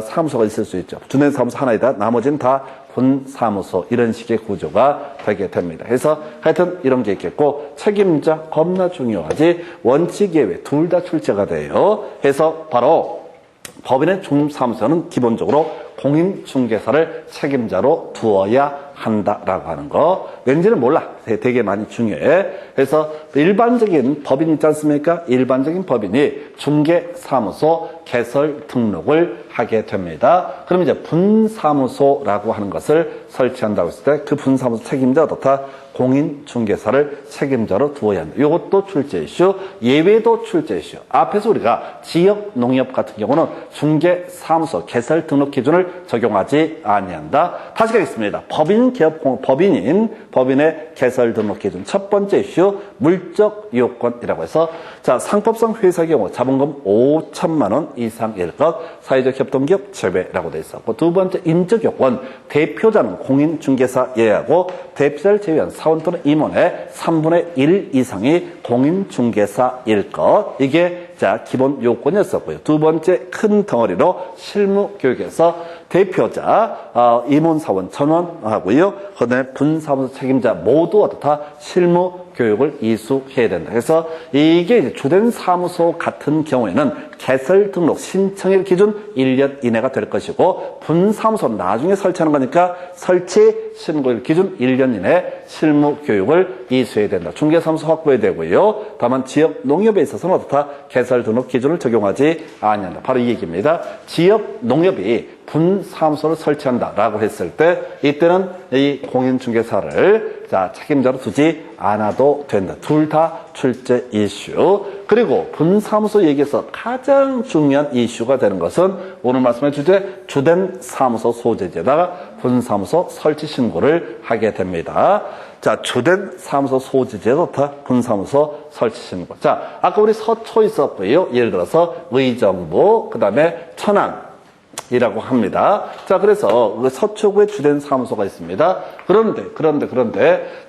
사무소가 있을 수 있죠. 주된 사무소 하나이다. 나머지는 다 분사무소 이런 식의 구조가 되게 됩니다. 그래서 하여튼 이런 게 있겠고 책임자 겁나 중요하지 원칙 예외 둘 다 출제가 돼요. 해서 바로 법인의 중사무소는 기본적으로 공인중개사를 책임자로 두어야 한다라고 하는 거. 왠지는 몰라. 되게 많이 중요해. 그래서 일반적인 법인 있지 않습니까? 일반적인 법인이 중개사무소 개설 등록을 하게 됩니다. 그럼 이제 분사무소라고 하는 것을 설치한다고 했을 때 그 분사무소 책임자 어떻다? 공인중개사를 책임자로 두어야 한다. 이것도 출제 이슈, 예외도 출제 이슈. 앞에서 우리가 지역농협 같은 경우는 중개사무소 개설 등록 기준을 적용하지 아니한다. 다시 가겠습니다. 법인의 개설 등록 기준. 첫 번째 이슈, 물적 요건이라고 해서 자, 상법상 회사의 경우 자본금 5천만 원 이상일 것, 사회적 협동기업 제외라고 돼 있었고, 두 번째 인적 요건, 대표자는 공인중개사여야 하고 대표자를 제외한 사원 또는 임원의 3분의 1 이상이 공인중개사일 것. 이게 자, 기본 요건이었었고요. 두 번째 큰 덩어리로 실무교육에서 대표자, 임원사원 전원하고요. 그다음에 분사무소 책임자 모두 어떻다? 실무 교육을 이수해야 된다. 그래서 이게 이제 주된 사무소 같은 경우에는 개설 등록 신청일 기준 1년 이내가 될 것이고 분사무소는 나중에 설치하는 거니까 설치 신고일 기준 1년 이내 실무 교육을 이수해야 된다. 중개사무소 확보해야 되고요. 다만 지역 농협에 있어서는 어떻다? 개설 등록 기준을 적용하지 아니한다. 바로 이 얘기입니다. 지역 농협이 분사무소를 설치한다라고 했을 때 이때는 이 공인중개사를 자, 책임자로 두지 않아도 된다. 둘 다 출제 이슈. 그리고 분사무소 얘기에서 가장 중요한 이슈가 되는 것은 오늘 말씀의 주제 주된 사무소 소재지에다가 분사무소 설치 신고를 하게 됩니다. 자, 주된 사무소 소재지에서 분사무소 설치 신고. 자, 아까 우리 서초 있었고요. 예를 들어서 의정부, 그 다음에 천안이라고 합니다. 자, 그래서 서초구에 주된 사무소가 있습니다. 그런데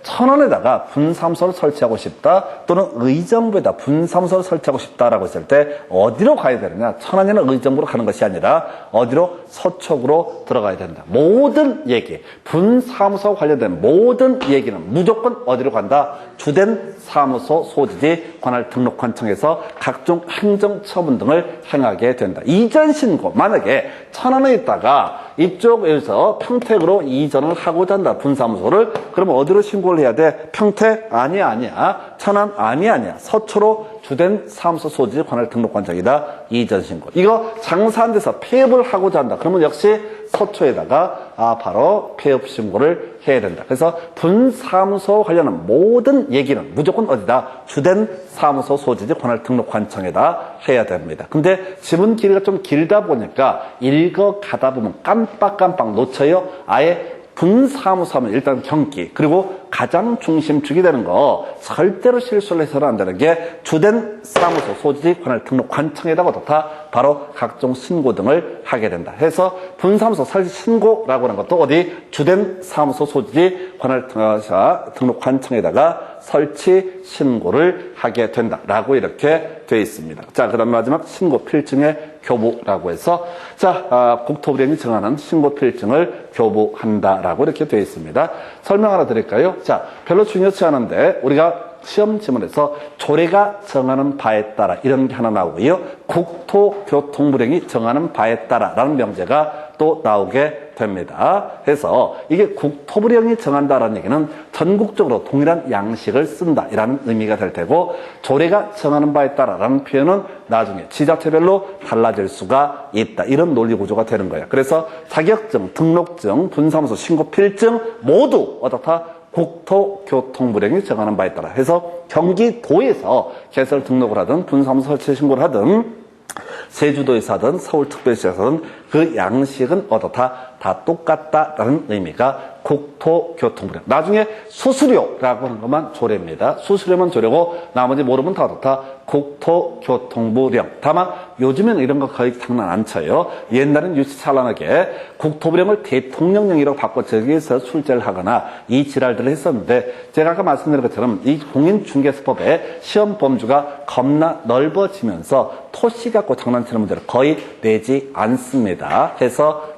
천안에다가 분사무소를 설치하고 싶다 또는 의정부에다 분사무소를 설치하고 싶다라고 했을 때 어디로 가야 되느냐? 천안이나 의정부로 가는 것이 아니라 어디로? 서초구로 들어가야 된다. 모든 얘기, 분사무소와 관련된 모든 얘기는 무조건 어디로 간다? 주된 사무소 소지지 관할 등록관청에서 각종 행정처분 등을 행하게 된다. 이전 신고, 만약에 천안에 있다가 이쪽에서 평택으로 이전을 하고자 한다. 분사무소를. 그러면 어디로 신고를 해야 돼? 평택? 아니야. 천안? 아니야. 서초로 주된 사무소 소지지 관할 등록관청이다. 이전 신고. 이거 장사한 데서 폐업을 하고자 한다. 그러면 역시 서초에다가 바로 폐업 신고를 해야 된다. 그래서 분사무소 관련한 모든 얘기는 무조건 어디다? 주된 사무소 소지지 관할 등록관청에다 해야 됩니다. 근데 지문 길이가 좀 길다 보니까 읽어가다 보면 깜빡 놓쳐요. 아예 분사무소 하면 일단 경기, 그리고 가장 중심축이 되는 거 절대로 실수를 해서는 안 되는 게 주된 사무소 소지지 관할 등록관청에다가 다 바로 각종 신고 등을 하게 된다. 해서 분사무소 설치 신고라고 하는 것도 어디? 주된 사무소 소지지 관할 등록관청에다가 설치 신고를 하게 된다라고 이렇게 되어 있습니다. 자, 그다음 마지막 신고 필증의 교부라고 해서 국토부령이 정하는 신고 필증을 교부한다라고 이렇게 되어 있습니다. 설명 하나 드릴까요? 자, 별로 중요치 않은데 우리가 시험 지문에서 조례가 정하는 바에 따라 이런 게 하나 나오고요. 국토교통부령이 정하는 바에 따라라는 명제가 또 나오게 됩니다. 그래서 이게 국토부령이 정한다라는 얘기는 전국적으로 동일한 양식을 쓴다라는 의미가 될 테고, 조례가 정하는 바에 따라라는 표현은 나중에 지자체별로 달라질 수가 있다. 이런 논리 구조가 되는 거예요. 그래서 자격증, 등록증, 분사무소 신고 필증 모두 어떻다? 국토교통부령이 정하는 바에 따라 해서 경기도에서 개설 등록을 하든 분사무소 설치 신고를 하든 제주도에서 하든 서울특별시에서 하든 그 양식은 어떻다? 다 똑같다라는 의미가 국토교통부령. 나중에 수수료라고 하는 것만 조례입니다. 수수료만 조례고 나머지 모르면 다 어떻다? 국토교통부령. 다만 요즘에는 이런 거 거의 장난 안 쳐요. 옛날엔 유치찬란하게 국토부령을 대통령령이라고 바꿔 저기에서 출제를 하거나 이 지랄들을 했었는데, 제가 아까 말씀드린 것처럼 이 공인중개사법의 시험 범주가 겁나 넓어지면서 토시 갖고 장난치는 문제를 거의 내지 않습니다. 해서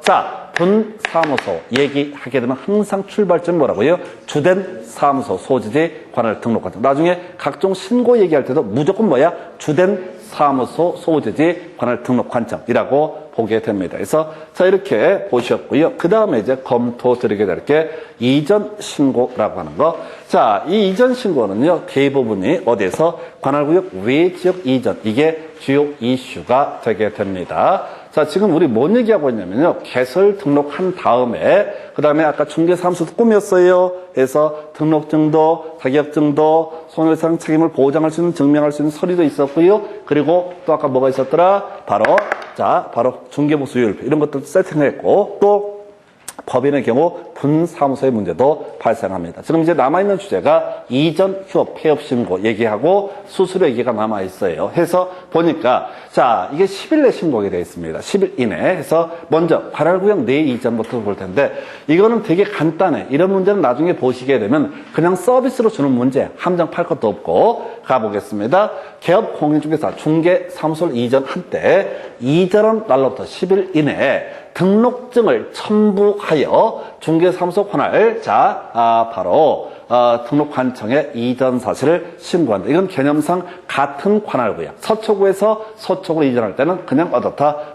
분사무소 얘기하게 되면 항상 출발점이 뭐라고요? 주된 사무소 소지지 관할 등록관청. 나중에 각종 신고 얘기할 때도 무조건 뭐야? 주된 사무소 소지지 관할 등록관청이라고 보게 됩니다. 그래서 이렇게 보셨고요. 그 다음에 이제 검토 드리게 될 게 이전 신고라고 하는 거. 이 이전 신고는요, 대부분이 어디에서 관할구역 외지역 이전, 이게 주요 이슈가 되게 됩니다. 지금 우리 뭔 얘기하고 있냐면요. 개설 등록한 다음에, 그 다음에 아까 중개사무소도 꾸몄어요. 해서 등록증도, 자격증도, 손해배상 책임을 보장할 수 있는, 증명할 수 있는 서류도 있었고요. 그리고 또 아까 뭐가 있었더라? 바로 중개보수율, 이런 것도 세팅했고, 또 법인의 경우 분사무소의 문제도 발생합니다. 지금 이제 남아있는 주제가 이전 휴업 폐업 신고 얘기하고 수수료 얘기가 남아있어요. 해서 보니까 이게 10일 내 신고하게 되어 있습니다. 10일 이내 해서 먼저 관할구역 내 이전부터 볼 텐데, 이거는 되게 간단해. 이런 문제는 나중에 보시게 되면 그냥 서비스로 주는 문제, 함정 팔 것도 없고 가보겠습니다. 개업 공인중개사 중개사무소를 이전한 때 이전한 날로부터 10일 이내에 등록증을 첨부하여 중개사무소 관할 바로 등록관청에 이전 사실을 신고한다. 이건 개념상 같은 관할구역. 서초구에서 서초구로 이전할 때는 그냥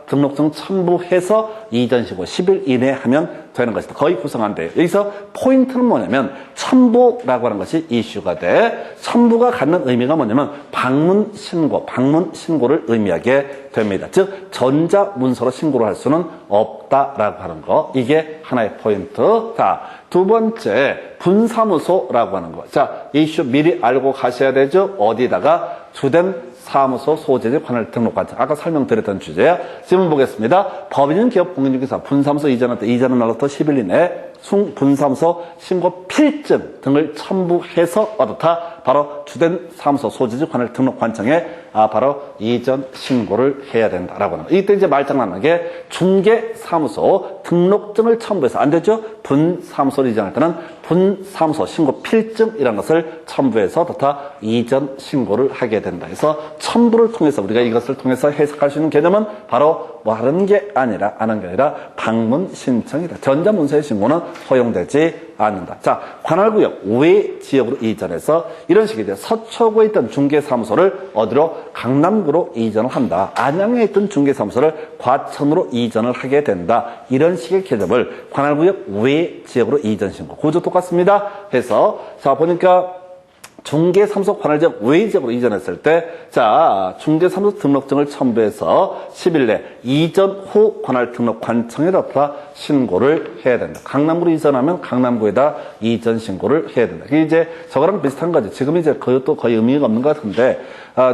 등록증 첨부해서 이전 신고 10일 이내에 하면 되는 것이다. 거의 구성한대요. 여기서 포인트는 뭐냐면 첨부라고 하는 것이 이슈가 돼. 첨부가 갖는 의미가 뭐냐면 방문 신고를 의미하게 됩니다. 즉 전자문서로 신고를 할 수는 없다라고 하는 거. 이게 하나의 포인트. 자, 두 번째 분사무소라고 하는 거. 자, 이슈 미리 알고 가셔야 되죠. 어디다가 주된 사무소 소재지 관할 등록관청. 아까 설명드렸던 주제야. 질문 보겠습니다. 법인은 기업 공인중개사 분사무소 이전할 때 이전은 날로부터 10일 이내 분사무소 신고 필증 등을 첨부해서 어떻다? 바로 주된 사무소 소재지 관할 등록관청에 바로 이전 신고를 해야 된다라고 하는 거. 이때 이제 말장난한 게 중개사무소 등록증을 첨부해서 안 되죠? 분사무소를 이전할 때는 분사무소 신고 필증이라는 것을 첨부해서 어떻다? 이전 신고를 하게 된다. 그래서 첨부를 통해서 우리가 이것을 통해서 해석할 수 있는 개념은 바로 뭐 하는 게 아니라 방문 신청이다. 전자문서의 신고는 허용되지 않는다. 자, 관할구역 외 지역으로 이전해서 이런 식이죠. 서초구에 있던 중개사무소를 어디로? 강남구로 이전을 한다. 안양에 있던 중개사무소를 과천으로 이전을 하게 된다. 이런 식의 개념을 관할구역 외 지역으로 이전 신고. 구조 똑같습니다. 해서 자 보니까 중개사무소 관할지역 외 지역으로 이전했을 때, 자, 중개사무소 등록증을 첨부해서 10일 내 이전 후 관할 등록관청에 다 신고를 해야 된다. 강남구로 이전하면 강남구에다 이전 신고를 해야 된다. 이게 이제 저거랑 비슷한 거지. 지금 이제 그것도 거의 의미가 없는 것 같은데,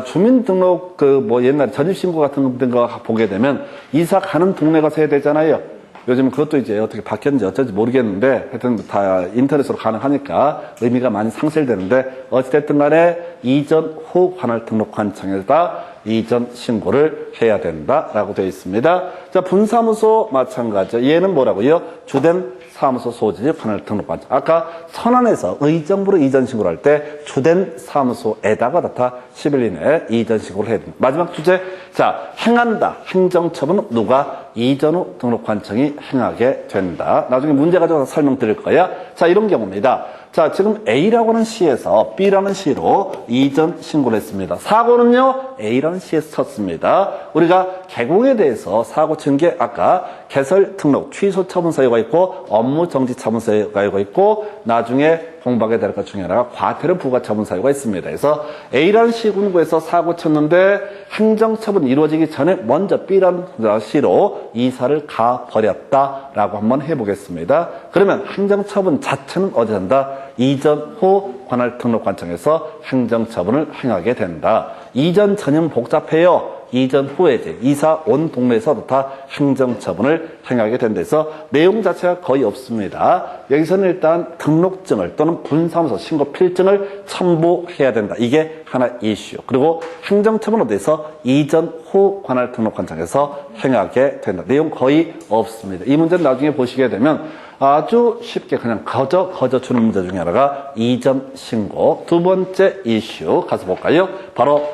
주민등록 옛날에 전입신고 같은 거 보게 되면 이사 가는 동네 가서 해야 되잖아요. 요즘 그것도 이제 어떻게 바뀌었는지 어쩐지 모르겠는데 하여튼 다 인터넷으로 가능하니까 의미가 많이 상실되는데 어찌됐든 간에 이전 후 관할 등록관청에다 이전 신고를 해야 된다라고 되어 있습니다. 자, 분사무소 마찬가지죠. 얘는 뭐라고요? 주된 사무소 소재지 관할 등록관청. 아까 선안에서 의정부로 이전 신고를 할 때 주된 사무소에다가 다 10일 이내에 이전 신고를 해야 됩니다. 마지막 주제. 자, 행한다. 행정처분은 누가? 이전 후 등록관청이 행하게 된다. 나중에 문제 가져와서 설명드릴 거야. 자, 이런 경우입니다. 자, 지금 A라고 하는 시에서 B라는 시로 이전 신고를 했습니다. 사고는요, A라는 시에서 쳤습니다. 우리가 개공에 대해서 사고 친 게 아까 개설 등록 취소 처분 사유가 있고 업무 정지 처분 사유가 있고 나중에 공부하게 될 것 중에 하나가 과태료 부과 처분 사유가 있습니다. 그래서 A라는 시군구에서 사고 쳤는데 행정처분이 이루어지기 전에 먼저 B라는 시로 이사를 가버렸다라고 한번 해보겠습니다. 그러면 행정처분 자체는 어디 한다? 이전 후 관할 등록관청에서 행정처분을 행하게 된다. 이전 전형 복잡해요. 이전 후에 이제 이사 온 동네에서 다 행정처분을 행하게 된다 해서 내용 자체가 거의 없습니다. 여기서는 일단 등록증을 또는 분사무소 신고 필증을 첨부해야 된다. 이게 하나 이슈. 그리고 행정처분에 대해서 이전 후 관할 등록관청에서 행하게 된다. 내용 거의 없습니다. 이 문제는 나중에 보시게 되면 아주 쉽게 그냥 거저 주는 문제 중에 하나가 이전 신고. 두 번째 이슈 가서 볼까요? 바로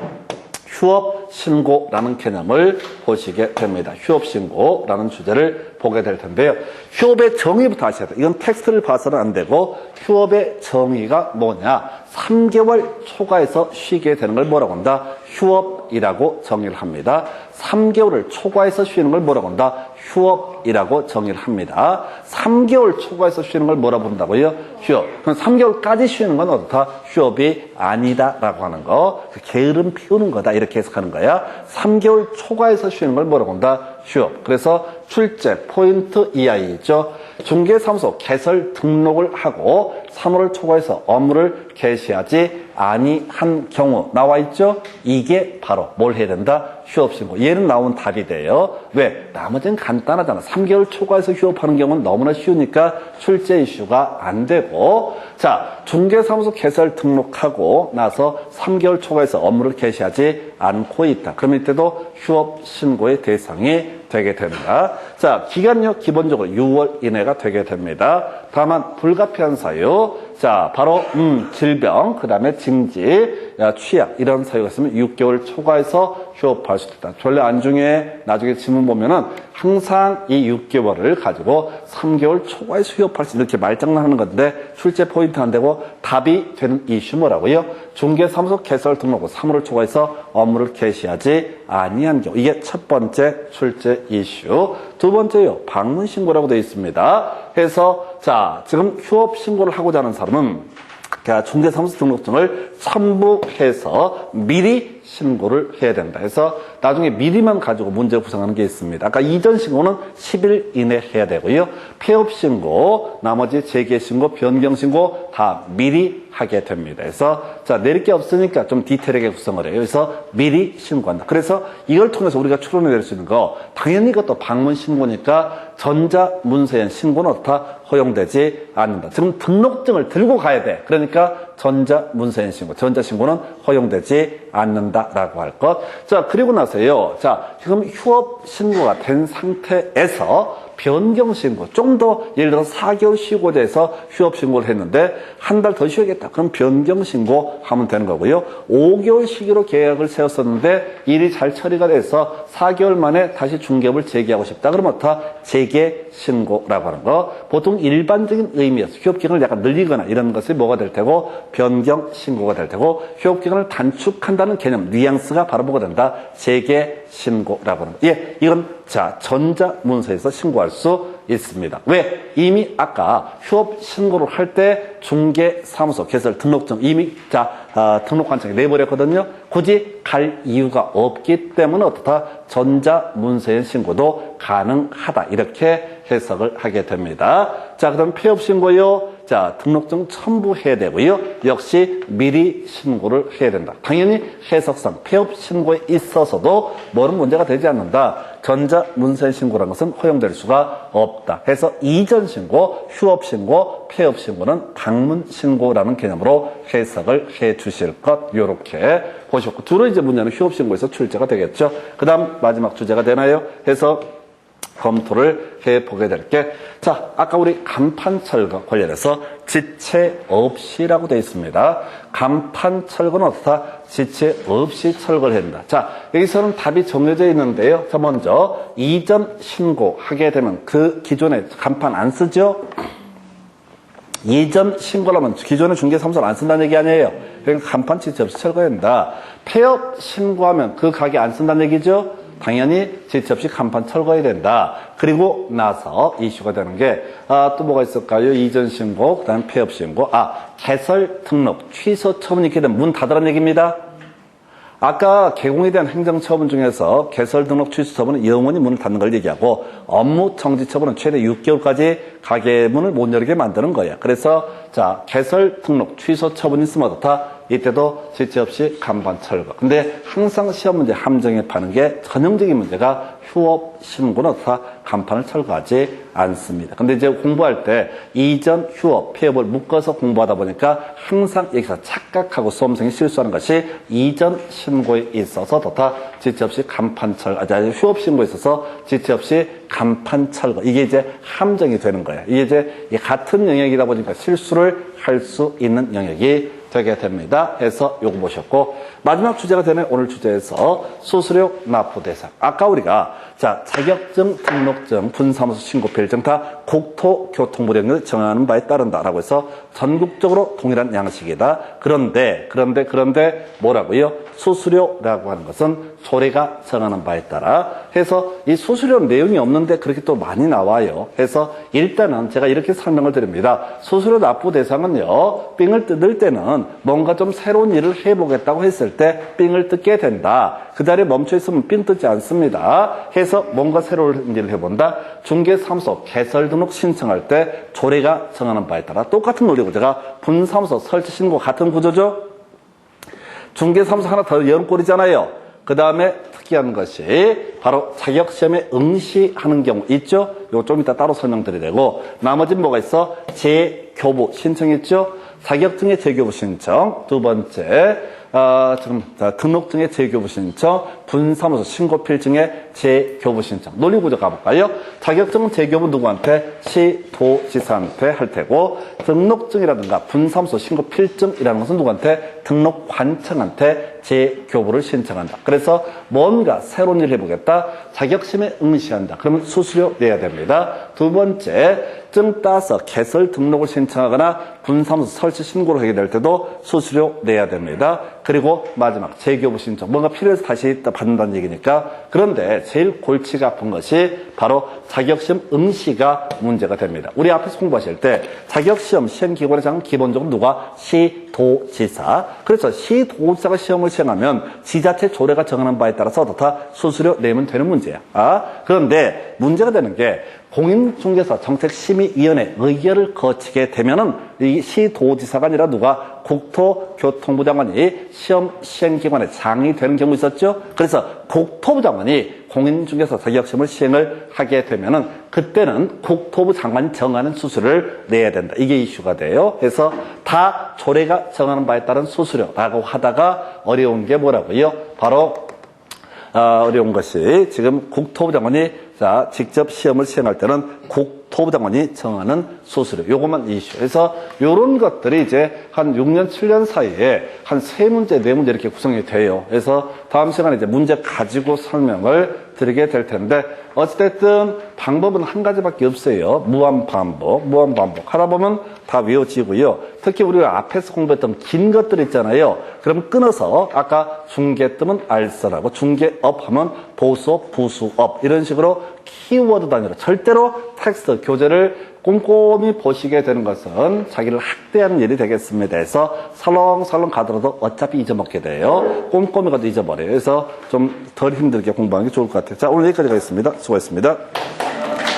휴업신고라는 개념을 보시게 됩니다. 휴업신고라는 주제를 보게 될 텐데요. 휴업의 정의부터 아셔야 돼요. 이건 텍스트를 봐서는 안 되고 휴업의 정의가 뭐냐. 3개월 초과해서 쉬게 되는 걸 뭐라고 한다? 휴업이라고 정의를 합니다. 3개월을 초과해서 쉬는 걸 뭐라고 한다? 휴업이라고 정의를 합니다. 3개월 초과해서 쉬는 걸 뭐라고 본다고요? 휴업. 그럼 3개월까지 쉬는 건 어떻다? 휴업이 아니다라고 하는 거. 그 게으름 피우는 거다 이렇게 해석하는 거야. 3개월 초과해서 쉬는 걸 뭐라고 한다? 휴업. 그래서 출제 포인트 이하이죠. 중개사무소 개설 등록을 하고 3월을 초과해서 업무를 개시하지 아니한 경우 나와 있죠? 이게 바로 뭘 해야 된다? 휴업신고. 얘는 나온 답이 돼요. 왜? 나머지는 간단하잖아. 3개월 초과해서 휴업하는 경우는 너무나 쉬우니까 출제 이슈가 안 되고, 자, 중개사무소 개설 등록하고 나서 3개월 초과해서 업무를 개시하지 않고 있다. 그럼 이때도 휴업신고의 대상이 되게 됩니다. 자, 기간요 기본적으로 6월 이내가 되게 됩니다. 다만 불가피한 사유, 자, 바로, 질병, 그 다음에 징지, 취약, 이런 사유가 있으면 6개월 초과해서 휴업할 수 있다. 원래 안중에 나중에 지문 보면은 항상 이 6개월을 가지고 3개월 초과해서 휴업할 수 이렇게 말장난하는 건데 출제 포인트 안 되고 답이 되는 이슈 뭐라고요? 중개사무소 개설 등록 후 3월을 초과해서 업무를 개시하지 아니한 경우. 이게 첫 번째 출제 이슈. 두 번째요. 방문 신고라고 되어 있습니다. 해서 자, 지금 휴업 신고를 하고자 하는 사람은 중개사무소 등록증을 첨부해서 미리 신고를 해야 된다. 해서 나중에 미리만 가지고 문제를 구성하는 게 있습니다. 아까 이전 신고는 10일 이내 해야 되고요. 폐업 신고, 나머지 재개 신고, 변경 신고 다 미리 하게 됩니다. 그래서 자, 내릴 게 없으니까 좀 디테일하게 구성을 해요. 그래서 미리 신고한다. 그래서 이걸 통해서 우리가 추론해낼 수 있는 거 당연히 이것도 방문 신고니까 전자문서엔 신고는 어떻다? 허용되지 않는다. 지금 등록증을 들고 가야 돼. 그러니까 전자문서엔 신고, 전자신고는 허용되지 않는다라고 할 것. 자, 그리고 나서요. 자, 지금 휴업 신고가 된 상태에서 변경신고, 좀 더 예를 들어서 4개월 쉬고 돼서 휴업신고를 했는데 한 달 더 쉬어야겠다. 그럼 변경신고 하면 되는 거고요. 5개월 시기로 계약을 세웠었는데 일이 잘 처리가 돼서 4개월 만에 다시 중개업을 재개하고 싶다. 그러면 어떻다? 재개신고라고 하는 거. 보통 일반적인 의미에서 휴업기간을 약간 늘리거나 이런 것이 뭐가 될 테고 변경신고가 될 테고 휴업기간을 단축한다는 개념, 뉘앙스가 바로 뭐가 된다? 재개신고라고 하는 거. 예, 이건 자, 전자문서에서 신고할 수 있습니다. 왜? 이미 아까 휴업 신고를 할 때 중개사무소 개설 등록증 이미 등록관청에 내버렸거든요. 굳이 갈 이유가 없기 때문에 어떻다? 전자문서의 신고도 가능하다. 이렇게 해석을 하게 됩니다. 자, 그다음 폐업 신고요. 자, 등록증 첨부해야 되고요. 역시 미리 신고를 해야 된다. 당연히 해석상 폐업 신고에 있어서도 뭐는 문제가 되지 않는다. 전자문서의 신고라는 것은 허용될 수가 없다. 해서 이전 신고, 휴업 신고, 폐업 신고는 방문 신고라는 개념으로 해석을 해 주실 것, 요렇게 보셨고. 주로 이제 문제는 휴업 신고에서 출제가 되겠죠. 그 다음 마지막 주제가 되나요? 해서 검토를 해보게 될 게, 자, 아까 우리 간판 철거 관련해서 지체 없이라고 되어 있습니다. 간판 철거는 어떻다? 지체 없이 철거를 한다. 자, 여기서는 답이 정해져 있는데요. 자, 먼저 이전 신고하게 되면 그 기존에 간판 안 쓰죠? 이전 신고라면 기존의 중개사무소를 안 쓴다는 얘기 아니에요. 그러니까 간판 지체 없이 철거해야 된다. 폐업 신고하면 그 가게 안 쓴다는 얘기죠? 당연히 지체 없이 간판 철거해야 된다. 그리고 나서 이슈가 되는 게, 또 뭐가 있을까요? 이전 신고, 그 다음에 폐업 신고, 개설 등록, 취소 처분이 있게 되면 문 닫으라는 얘기입니다. 아까 개공에 대한 행정처분 중에서 개설 등록 취소 처분은 영원히 문을 닫는 걸 얘기하고 업무 정지 처분은 최대 6개월까지 가게 문을 못 열게 만드는 거예요. 그래서 자, 개설 등록 취소 처분이 있으면 어떻다? 이때도 지체 없이 간판 철거. 근데 항상 시험 문제 함정에 파는 게 전형적인 문제가 휴업 신고는 어떻다? 간판을 철거하지 않습니다. 근데 이제 공부할 때 이전 휴업, 폐업을 묶어서 공부하다 보니까 항상 여기서 착각하고 수험생이 실수하는 것이 이전 신고에 있어서 어떻다? 지체 없이 간판 철거, 휴업 신고에 있어서 지체 없이 간판 철거. 이게 이제 함정이 되는 거예요. 이게 이제 같은 영역이다 보니까 실수를 할 수 있는 영역이 되게 됩니다. 해서 요거 보셨고, 마지막 주제가 되는 오늘 주제에서 수수료 납부 대상. 아까 우리가 자, 자격증, 등록증, 분사무소 신고 필증 다 국토교통부령을 정하는 바에 따른다라고 해서 전국적으로 동일한 양식이다. 그런데 뭐라고요? 수수료라고 하는 것은 조례가 정하는 바에 따라 해서 이 수수료 내용이 없는데 그렇게 또 많이 나와요. 해서 일단은 제가 이렇게 설명을 드립니다. 수수료 납부 대상은요, 삥을 뜯을 때는 뭔가 좀 새로운 일을 해보겠다고 했을 때 삥을 뜯게 된다. 그 자리에 멈춰 있으면 삥 뜯지 않습니다. 해서 뭔가 새로운 일을 해본다. 중개사무소 개설 등록 신청할 때 조례가 정하는 바에 따라 똑같은 논리구조가 분사무소 설치 신고 같은 구조죠. 중개사무소 하나 더 여름꼴이잖아요. 그 다음에 특이한 것이 바로 자격시험에 응시하는 경우 있죠. 이거 좀 이따 따로 설명드려야 되고, 나머지는 뭐가 있어? 재교부 신청했죠. 자격증의 재교부 신청. 두 번째, 등록증의 재교부 신청, 군사무소 신고필증의 재교부 신청. 논리구조 가볼까요? 자격증은 재교부 누구한테? 시도지사한테 할 테고, 등록증이라든가 군사무소 신고필증이라는 것은 누구한테? 등록관청한테 재교부를 신청한다. 그래서 뭔가 새로운 일을 해보겠다. 자격심에 응시한다. 그러면 수수료 내야 됩니다. 두 번째, 증 따서 개설 등록을 신청하거나 군사무소 설치 신고를 하게 될 때도 수수료 내야 됩니다. 그리고 마지막 재교부 신청. 뭔가 필요해서 다시 받는다는 얘기니까. 그런데 제일 골치가 아픈 것이 바로 자격시험 응시가 문제가 됩니다. 우리 앞에서 공부하실 때 자격시험 시행기관의 장은 기본적으로 누가? 시도지사. 그래서 시도지사가 시험을 시행하면 지자체 조례가 정하는 바에 따라서 다 수수료 내면 되는 문제야. 그런데 문제가 되는 게 공인중개사 정책심의위원회 의결을 거치게 되면은 이 시도지사가 아니라 누가? 국토교통부 장관이 시험 시행기관의 장이 되는 경우 있었죠. 그래서 국토부 장관이 공인중개사 자격시험을 시행을 하게 되면은 그때는 국토부 장관이 정하는 수수료를 내야 된다. 이게 이슈가 돼요. 그래서 다 조례가 정하는 바에 따른 수수료라고 하다가 어려운 게 뭐라고요? 바로 어려운 것이 지금 국토부 장관이 직접 시험을 시행할 때는 국토부 장관이 정하는 수수료. 요것만 이슈. 그래서 요런 것들이 이제 한 6년, 7년 사이에 한 3문제, 4문제 이렇게 구성이 돼요. 그래서 다음 시간에 이제 문제 가지고 설명을 드리게 될 텐데, 어찌됐든 방법은 한 가지밖에 없어요. 무한반복. 하다 보면 다 외워지고요. 특히 우리가 앞에서 공부했던 긴 것들 있잖아요. 그럼 끊어서 아까 중개뜸은 알선하고 중개업 하면 보수업, 부수업 이런 식으로 키워드 단위로 절대로 텍스트 교재를 꼼꼼히 보시게 되는 것은 자기를 학대하는 일이 되겠습니다. 그래서 설렁설렁 가더라도 어차피 잊어먹게 돼요. 꼼꼼히 가도 잊어버려요. 그래서 좀 덜 힘들게 공부하는 게 좋을 것 같아요. 자, 오늘 여기까지 가겠습니다. 수고하셨습니다.